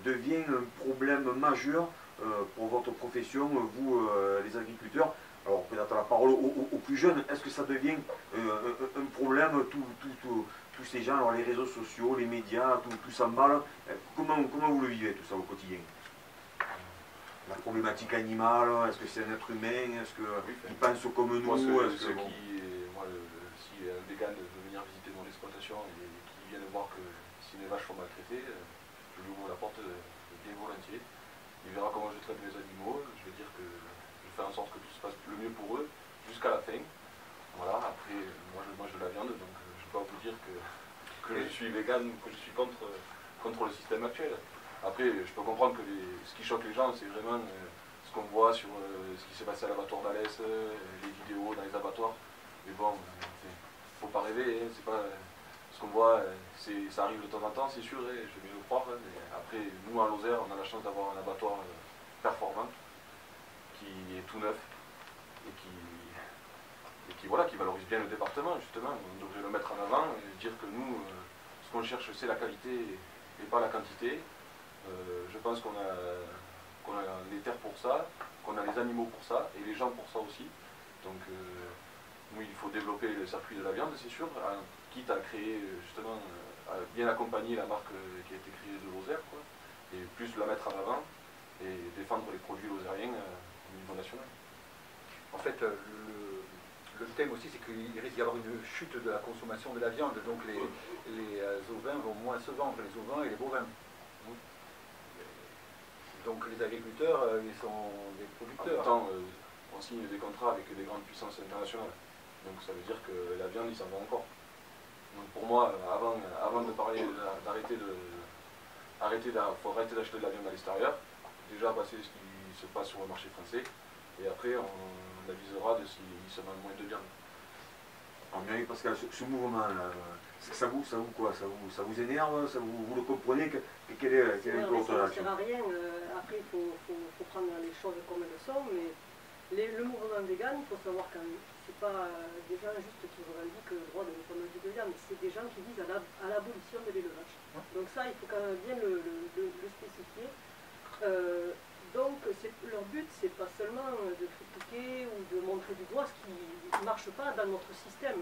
devient un problème majeur pour votre profession, vous les agriculteurs? Alors peut-être la parole aux plus jeunes, est-ce que ça devient un problème, tous ces gens, alors les réseaux sociaux, les médias, tout s'emballe? Comment vous le vivez tout ça au quotidien? La problématique animale, est-ce que c'est un être humain? Est-ce qu'il pense comme nous? Si un vegan veut venir visiter mon exploitation et qui vient de voir que si mes vaches sont maltraitées, je lui ouvre la porte bien volontiers. Il verra comment je traite mes animaux, je vais dire que je fais en sorte que tout se passe le mieux pour eux jusqu'à la fin. Voilà, après moi je mange de la viande, donc je ne peux pas vous dire que je suis vegan ou que je suis contre le système actuel. Après, je peux comprendre que ce qui choque les gens, c'est vraiment ce qu'on voit sur ce qui s'est passé à l'abattoir d'Alès, les vidéos dans les abattoirs. Mais bon, faut pas rêver, hein, c'est pas ce qu'on voit, ça arrive de temps en temps, c'est sûr, je vais bien le croire. Hein, mais après, nous en Lozère, on a la chance d'avoir un abattoir performant, qui est tout neuf et qui valorise bien le département, justement. On devrait le mettre en avant et dire que nous, ce qu'on cherche, c'est la qualité et pas la quantité. Je pense qu'on a les terres pour ça, qu'on a les animaux pour ça, et les gens pour ça aussi. Donc, nous, il faut développer le circuit de la viande, c'est sûr, quitte à créer, justement, à bien accompagner la marque qui a été créée de Lozère, quoi, et plus la mettre en avant, et défendre les produits lozériens au niveau national. En fait, le thème aussi, c'est qu'il risque d'y avoir une chute de la consommation de la viande, donc les ovins vont moins se vendre, les ovins et les bovins. Donc les agriculteurs, ils sont des producteurs. En même temps, on signe des contrats avec des grandes puissances internationales. Donc ça veut dire que la viande, il s'en va encore. Donc pour moi, avant de parler faut arrêter d'acheter de la viande à l'extérieur, déjà passer ce qui se passe sur le marché français, et après on avisera de s'il se vend moins de viande. Alors bien, Pascal, ce mouvement-là, ça vous quoi? Ça vous énerve? Vous le comprenez? Quel est le Ça ne sert à rien. Après, il faut prendre les choses comme elles sont, mais le mouvement vegan, il faut savoir quand même, c'est pas des gens juste qui revendiquent le droit de ne pas manger de viande, c'est des gens qui visent à l'abolition de l'élevage. Donc ça, il faut quand même bien le spécifier. Donc leur but, c'est pas seulement de critiquer ou de montrer du doigt ce qui ne marche pas dans notre système.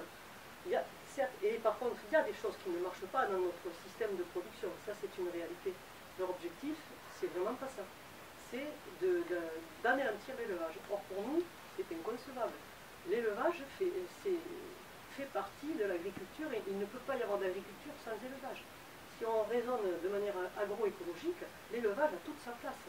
Certes, et par contre, il y a des choses qui ne marchent pas dans notre système de production, ça c'est une réalité. Leur objectif, c'est vraiment pas ça. C'est d'anéantir l'élevage. Or pour nous, c'est inconcevable. L'élevage fait partie de l'agriculture et il ne peut pas y avoir d'agriculture sans élevage. Si on raisonne de manière agroécologique, l'élevage a toute sa place.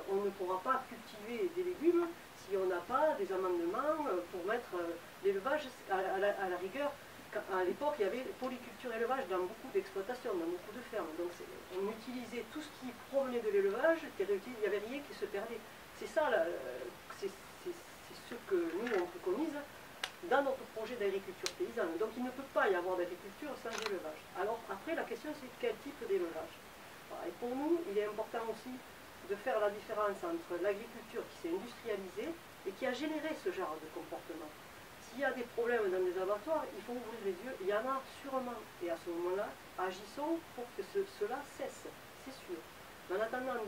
On ne pourra pas cultiver des légumes si on n'a pas des amendements pour mettre l'élevage à la rigueur. À l'époque, il y avait polyculture élevage dans beaucoup d'exploitations, dans beaucoup de fermes. Donc on utilisait tout ce qui provenait de l'élevage, il n'y avait rien qui se perdait. C'est ça, c'est ce que nous on préconise dans notre projet d'agriculture paysanne. Donc il ne peut pas y avoir d'agriculture sans élevage. Alors après, la question c'est quel type d'élevage. Et pour nous, il est important aussi de faire la différence entre l'agriculture qui s'est industrialisée et qui a généré ce genre de comportement. S'il y a des problèmes dans les abattoirs, il faut ouvrir les yeux, il y en a sûrement. Et à ce moment-là, agissons pour que cela cesse, c'est sûr. Mais en attendant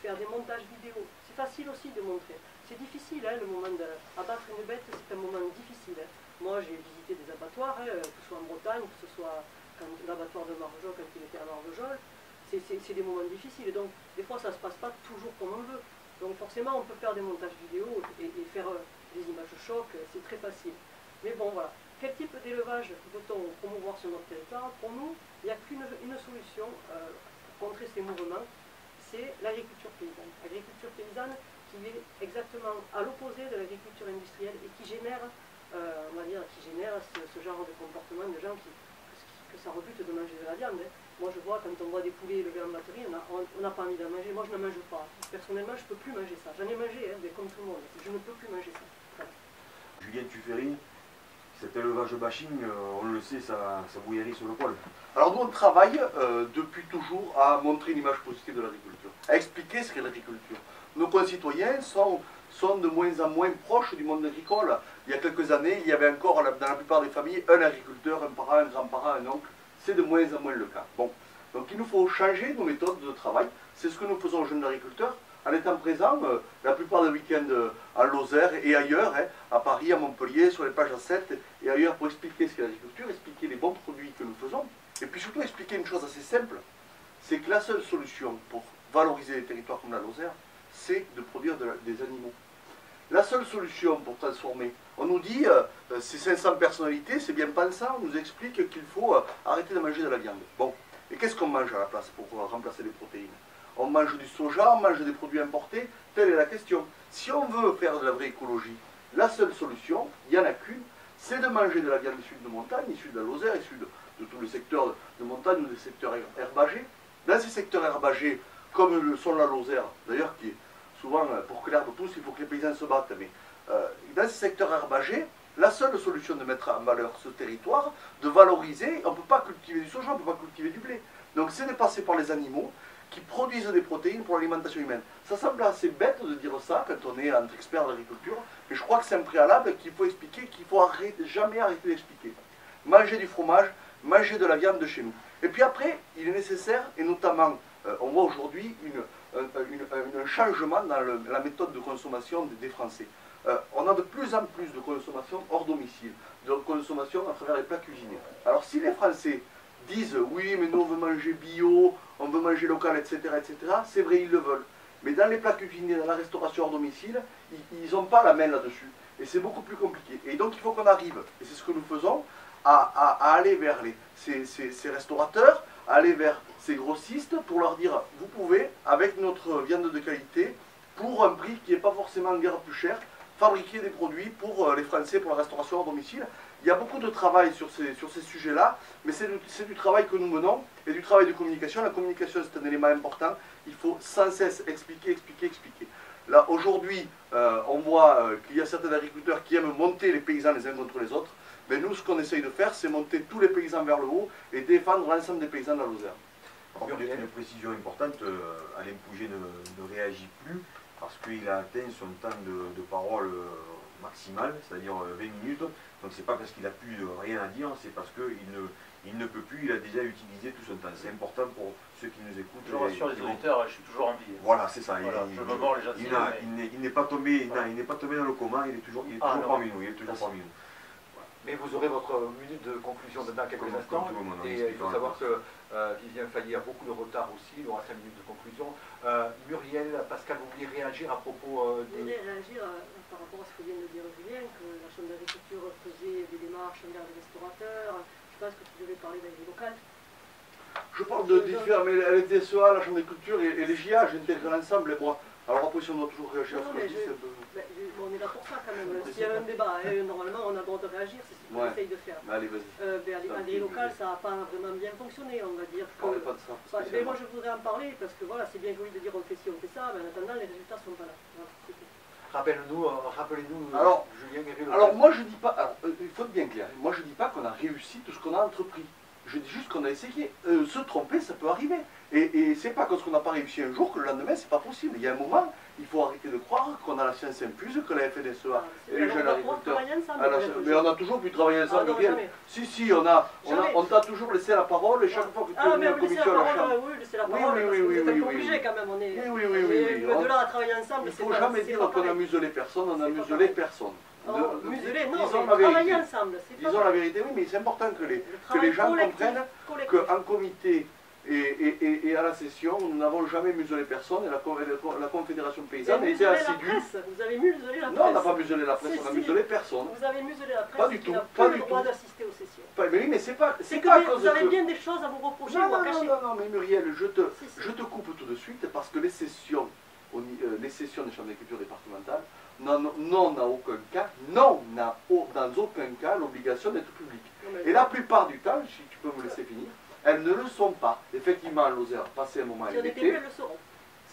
faire des montages vidéo, c'est facile aussi de montrer. C'est difficile, hein, le moment d'abattre une bête, c'est un moment difficile. Hein. Moi, j'ai visité des abattoirs, que ce soit en Bretagne, que ce soit l'abattoir de Marvejols, quand il était à Marvejols. C'est des moments difficiles. Donc, des fois, ça ne se passe pas toujours comme on veut. Donc, forcément, on peut faire des montages vidéo et faire des images chocs, c'est très facile. Mais bon, voilà. Quel type d'élevage peut-on promouvoir sur notre territoire? Pour nous, il n'y a qu'une solution pour contrer ces mouvements, c'est l'agriculture paysanne. L'agriculture paysanne qui est exactement à l'opposé de l'agriculture industrielle et qui génère, on va dire, ce genre de comportement de gens que ça rebute de manger de la viande. Hein. Moi je vois, quand on voit des poulets élevés en batterie, on n'a pas envie d'en manger. Moi je ne mange pas. Personnellement, je ne peux plus manger ça. J'en ai mangé, hein, mais comme tout le monde. Je ne peux plus manger ça. Voilà. Julien Tuffery, cet élevage bashing, on le sait, ça bouillerie sur le poil. Alors nous on travaille depuis toujours à montrer une image positive de l'agriculture, à expliquer ce qu'est l'agriculture. Nos concitoyens sont de moins en moins proches du monde agricole. Il y a quelques années, il y avait encore dans la plupart des familles un agriculteur, un parent, un grand-parent, un oncle. C'est de moins en moins le cas. Bon. Donc il nous faut changer nos méthodes de travail. C'est ce que nous faisons aux jeunes agriculteurs, en étant présents la plupart des week-ends à Lozère et ailleurs, hein, à Paris, à Montpellier, sur les pages A7 et ailleurs pour expliquer ce qu'est l'agriculture, expliquer les bons produits que nous faisons, et puis surtout expliquer une chose assez simple, c'est que la seule solution pour valoriser les territoires comme la Lozère, c'est de produire des animaux. La seule solution pour transformer, on nous dit, ces 500 personnalités, c'est bien pensant, on nous explique qu'il faut arrêter de manger de la viande. Bon, et qu'est-ce qu'on mange à la place pour remplacer les protéines? On mange du soja, on mange des produits importés, telle est la question. Si on veut faire de la vraie écologie, la seule solution, il n'y en a qu'une, c'est de manger de la viande issue de montagne, issue de la Lozère, issue de tous les secteurs de montagne ou des secteurs herbagés. Dans ces secteurs herbagés, comme le sont la Lozère, d'ailleurs, qui est souvent, pour que l'herbe pousse, il faut que les paysans se battent, mais dans ces secteurs herbagés, la seule solution de mettre en valeur ce territoire, de valoriser, on ne peut pas cultiver du soja, on ne peut pas cultiver du blé. Donc c'est de passer par les animaux qui produisent des protéines pour l'alimentation humaine. Ça semble assez bête de dire ça quand on est entre experts de l'agriculture, mais je crois que c'est un préalable qu'il faut expliquer, qu'il ne faut jamais arrêter d'expliquer. Manger du fromage, manger de la viande de chez nous. Et puis après, il est nécessaire, et notamment, on voit aujourd'hui un changement dans la méthode de consommation des Français. On a de plus en plus de consommation hors domicile, de consommation à travers les plats cuisinés. Alors si les Français disent oui mais nous on veut manger bio, on veut manger local, etc., c'est vrai, ils le veulent. Mais dans les plats cuisinés, dans la restauration hors domicile, ils n'ont pas la main là-dessus. Et c'est beaucoup plus compliqué. Et donc il faut qu'on arrive, et c'est ce que nous faisons, à aller vers ces restaurateurs, à aller vers ces grossistes pour leur dire vous pouvez, avec notre viande de qualité, pour un prix qui n'est pas forcément en guerre plus cher, fabriquer des produits pour les Français, pour la restauration hors domicile. Il y a beaucoup de travail sur ces sujets-là, mais c'est du travail que nous menons et du travail de communication. La communication, c'est un élément important. Il faut sans cesse expliquer. Là, aujourd'hui, on voit qu'il y a certains agriculteurs qui aiment monter les paysans les uns contre les autres. Mais nous, ce qu'on essaye de faire, c'est monter tous les paysans vers le haut et défendre l'ensemble des paysans de la Lozère. Une précision importante, Alain Pouget ne réagit plus parce qu'il a atteint son temps de parole maximal, c'est-à-dire 20 minutes. Donc c'est pas parce qu'il n'a plus rien à dire, c'est parce qu'il ne peut plus, il a déjà utilisé tout son temps. C'est important pour ceux qui nous écoutent. Je rassure les auditeurs, je suis toujours en vie. Voilà, c'est ça. Voilà, je me mords les gencives. Il n'est pas tombé dans le coma, il est toujours parmi nous. Mais vous aurez votre minute de conclusion dans quelques instants. Et il faut savoir que Vivien Fayet a beaucoup de retard aussi, il aura 5 minutes de conclusion. Muriel, Pascal, vous vouliez réagir à propos des... Je voulais réagir par rapport à ce que vient de dire Julien, que la Chambre d'agriculture faisait des démarches envers les restaurateurs. Je pense que tu devais parler d'agri local. Je parle de différents, mais les TSEA, la Chambre d'agriculture et les JA, j'intègre l'ensemble et moi. Alors après, si on doit toujours réagir à ce que je dis, c'est un peu... on est là pour ça quand même. S'il y a un débat, normalement on a le droit de réagir, c'est ce qu'on essaye de faire. Allez, vas-y. Agri local, ça n'a pas vraiment bien fonctionné, on va dire. Parlez pas de ça. Mais moi je voudrais en parler parce que voilà, c'est bien joli de dire on fait ci, on fait ça, mais en attendant les résultats ne sont pas là. Voilà, rappelez-nous, Julien Guéry. Alors moi je dis pas, il faut être bien clair, moi je dis pas qu'on a réussi tout ce qu'on a entrepris. Je dis juste qu'on a essayé. Se tromper, ça peut arriver. Et c'est pas parce qu'on n'a pas réussi un jour que le lendemain, c'est pas possible. Il y a un moment, il faut arrêter de croire qu'on a la science infuse, que la FNSEA et les jeunes agriculteurs... Mais on a toujours pu travailler ensemble. Si, on t'a toujours laissé la parole et chaque fois que tu es venu en commission à la Chambre... Oui, laisser la parole, c'est obligé quand même. Oui. De là à travailler ensemble, il ne faut jamais dire qu'on a muselé personne, on a muselé personne. Muselé, non, travailler ensemble. Disons la vérité, oui, mais c'est important que les gens comprennent qu'en comité et à la session, nous n'avons jamais muselé personne et la Confédération paysanne était assidue. Vous avez muselé la presse. Non, on n'a pas muselé la presse, on a muselé personne. Vous avez muselé la presse. Pas du tout. Pas du droit d'assister aux sessions. Mais oui, mais c'est pas. C'est que vous avez bien des choses à vous reprocher ou à cacher. Non, mais Muriel, je te coupe tout de suite parce que les sessions des chambres d'agriculture départementales n'a aucun cas, dans aucun cas l'obligation d'être publique. Et la plupart du temps, si tu peux me laisser finir, elles ne le sont pas. Effectivement, en Lozère, passé un moment, Si on elles était l'étaient. plus, elles le sauront.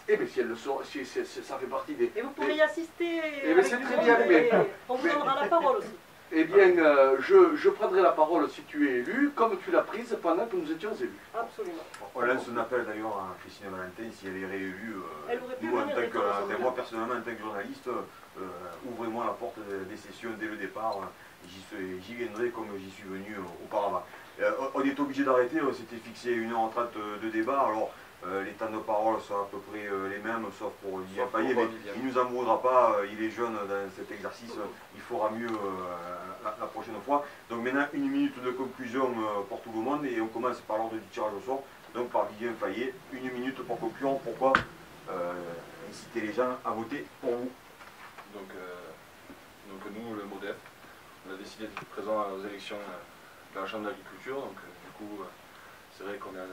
Eh bien, si elles le sont, ça fait partie des... Et vous pourrez y assister. Eh bien, avec c'est tout très le bien, monde, mais- et on vous donnera la parole aussi. Eh bien, je prendrai la parole si tu es élu, comme tu l'as prise pendant que nous étions élus. Absolument. On lance un appel d'ailleurs à Christine Valentin si elle est réélue. Elle aurait pu Nous, en venir tant avec que, toi, enfin, ça moi me personnellement, en tant que journaliste, ouvrez-moi la porte des sessions dès le départ. J'y viendrai comme j'y suis venu auparavant. On est obligé d'arrêter, on s'était fixé 1h30 de débat. Alors, les temps de parole sont à peu près les mêmes, sauf pour Vivien Fayet, mais il ne nous en voudra pas, il est jeune dans cet exercice, il fera mieux la prochaine fois. Donc maintenant, 1 minute de conclusion pour tout le monde, et on commence par l'ordre du tirage au sort, donc par Vivien Fayet, 1 minute pour conclure, pourquoi inciter les gens à voter pour vous. Donc nous, le MODEF, on a décidé d'être présent aux élections de la Chambre d'agriculture, donc du coup, c'est vrai qu'on a...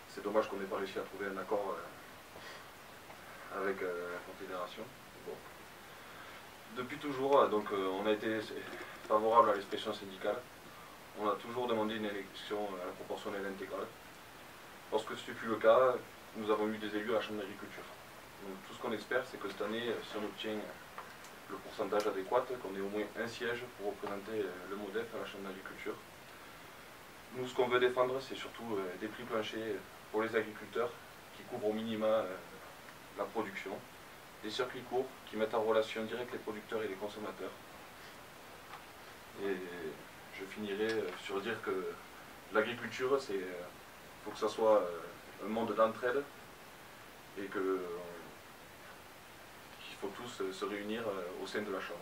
C'est dommage qu'on n'ait pas réussi à trouver un accord avec la Confédération. Bon. Depuis toujours, donc, on a été favorable à l'expression syndicale. On a toujours demandé une élection à la proportionnelle intégrale. Lorsque ce fut le cas, nous avons eu des élus à la Chambre d'agriculture. Donc tout ce qu'on espère, c'est que cette année, si on obtient le pourcentage adéquat, qu'on ait au moins un siège pour représenter le MODEF à la Chambre d'agriculture. Nous, ce qu'on veut défendre, c'est surtout des prix planchers pour les agriculteurs qui couvrent au minima la production, des circuits courts qui mettent en relation directe les producteurs et les consommateurs. Et je finirai sur dire que l'agriculture, il faut que ça soit un monde d'entraide et qu'il faut tous se réunir au sein de la Chambre.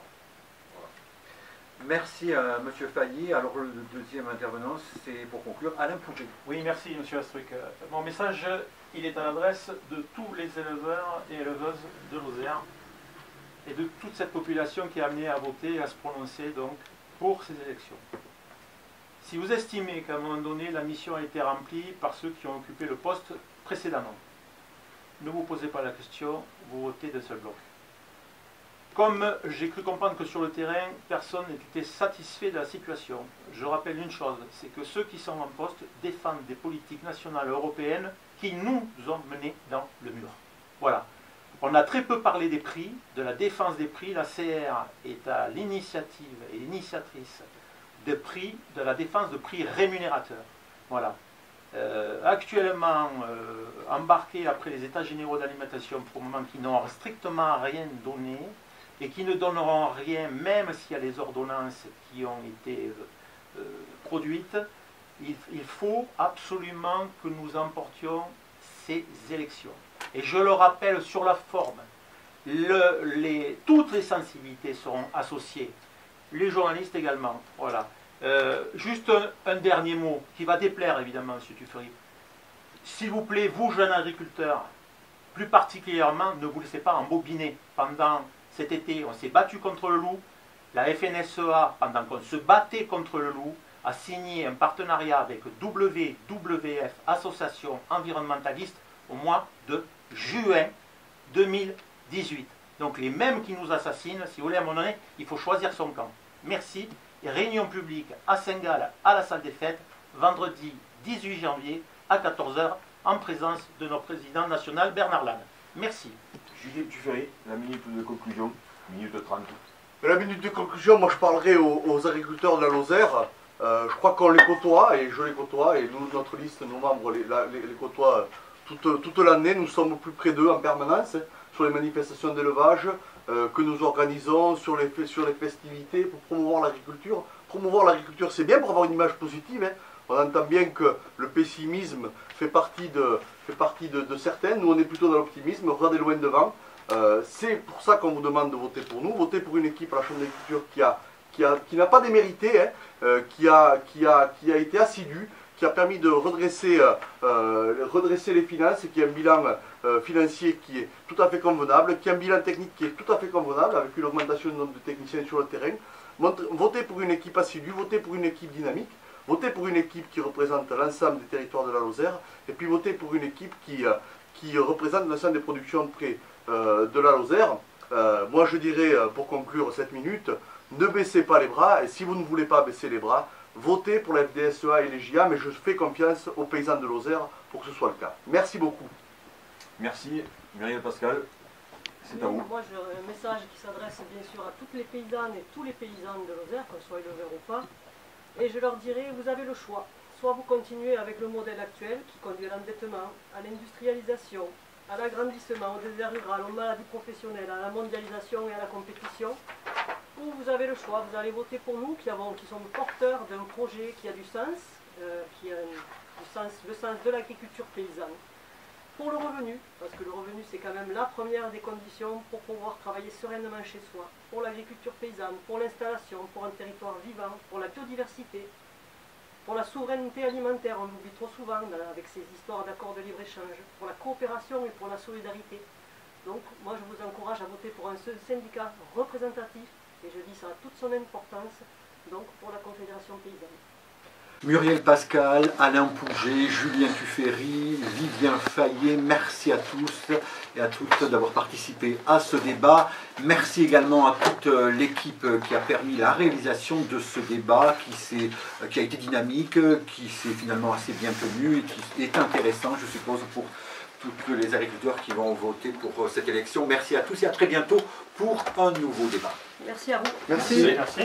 Voilà. Merci à M. Fayet. Alors le deuxième intervenant, c'est pour conclure Alain Pouget. Oui, merci M. Astruc. Mon message, il est à l'adresse de tous les éleveurs et éleveuses de Lozère et de toute cette population qui est amenée à voter et à se prononcer donc pour ces élections. Si vous estimez qu'à un moment donné la mission a été remplie par ceux qui ont occupé le poste précédemment, ne vous posez pas la question, vous votez d'un seul bloc. Comme j'ai cru comprendre que sur le terrain, personne n'était satisfait de la situation, je rappelle une chose, c'est que ceux qui sont en poste défendent des politiques nationales européennes qui nous ont menés dans le mur. Voilà. On a très peu parlé des prix, de la défense des prix. La CR est à l'initiative et l'initiatrice de prix, de la défense de prix rémunérateurs. Voilà. Actuellement embarqués après les états généraux d'alimentation pour le moment qui n'ont strictement rien donné, et qui ne donneront rien, même s'il y a les ordonnances qui ont été produites, il faut absolument que nous emportions ces élections. Et je le rappelle sur la forme, toutes les sensibilités seront associées, les journalistes également. Voilà. Juste un dernier mot qui va déplaire évidemment, M. Tuffery. S'il vous plaît, vous jeunes agriculteurs, plus particulièrement, ne vous laissez pas embobiner pendant... Cet été, on s'est battu contre le loup. La FNSEA, pendant qu'on se battait contre le loup, a signé un partenariat avec WWF, Association environnementaliste, au mois de juin 2018. Donc les mêmes qui nous assassinent, si vous voulez, à un moment donné, il faut choisir son camp. Merci. Et réunion publique à Saint-Gall, à la salle des fêtes, vendredi 18 janvier à 14 h, en présence de notre président national Bernard Lannes. Merci. Julien Tuffery, la minute de conclusion, minute 30. La minute de conclusion, moi je parlerai aux agriculteurs de la Lozère. Je crois qu'on les côtoie, et je les côtoie, et nous, notre liste, nos membres les côtoient toute l'année. Nous sommes au plus près d'eux en permanence, sur les manifestations d'élevage que nous organisons, sur les festivités, pour promouvoir l'agriculture. Promouvoir l'agriculture, c'est bien pour avoir une image positive, hein. On entend bien que le pessimisme fait partie de certains. Nous, on est plutôt dans l'optimisme. Regardez loin devant. C'est pour ça qu'on vous demande de voter pour nous. Voter pour une équipe à la Chambre d'agriculture qui n'a pas démérité, hein, qui a été assidue, qui a permis de redresser les finances, qui a un bilan financier qui est tout à fait convenable, qui a un bilan technique qui est tout à fait convenable, avec une augmentation du nombre de techniciens sur le terrain. Votez pour une équipe assidue, votez pour une équipe dynamique. Votez pour une équipe qui représente l'ensemble des territoires de la Lozère, et puis votez pour une équipe qui représente l'ensemble des productions près de la Lozère. Moi je dirais, pour conclure cette minute, ne baissez pas les bras, et si vous ne voulez pas baisser les bras, voter pour la FDSEA et les JA, mais je fais confiance aux paysans de Lozère pour que ce soit le cas. Merci beaucoup. Merci, Muriel Pascal. C'est à vous. Moi, j'ai un message qui s'adresse bien sûr à toutes les paysannes et tous les paysans de Lozère, qu'on soit éleveurs ou pas. Et je leur dirai, vous avez le choix. Soit vous continuez avec le modèle actuel qui conduit à l'endettement, à l'industrialisation, à l'agrandissement, au désert rural, aux maladies professionnelles, à la mondialisation et à la compétition. Ou vous avez le choix, vous allez voter pour nous qui sommes porteurs d'un projet qui a du sens, le sens de l'agriculture paysanne. Pour le revenu, parce que le revenu c'est quand même la première des conditions pour pouvoir travailler sereinement chez soi, pour l'agriculture paysanne, pour l'installation, pour un territoire vivant, pour la biodiversité, pour la souveraineté alimentaire, on l'oublie trop souvent avec ces histoires d'accords de libre-échange, pour la coopération et pour la solidarité. Donc moi je vous encourage à voter pour un syndicat représentatif, et je dis ça a toute son importance, donc pour la Confédération paysanne. Muriel Pascal, Alain Pouget, Julien Tuffery, Vivien Fayet, merci à tous et à toutes d'avoir participé à ce débat. Merci également à toute l'équipe qui a permis la réalisation de ce débat qui a été dynamique, qui s'est finalement assez bien tenu et qui est intéressant, je suppose, pour tous les agriculteurs qui vont voter pour cette élection. Merci à tous et à très bientôt pour un nouveau débat. Merci à vous. Merci. Merci.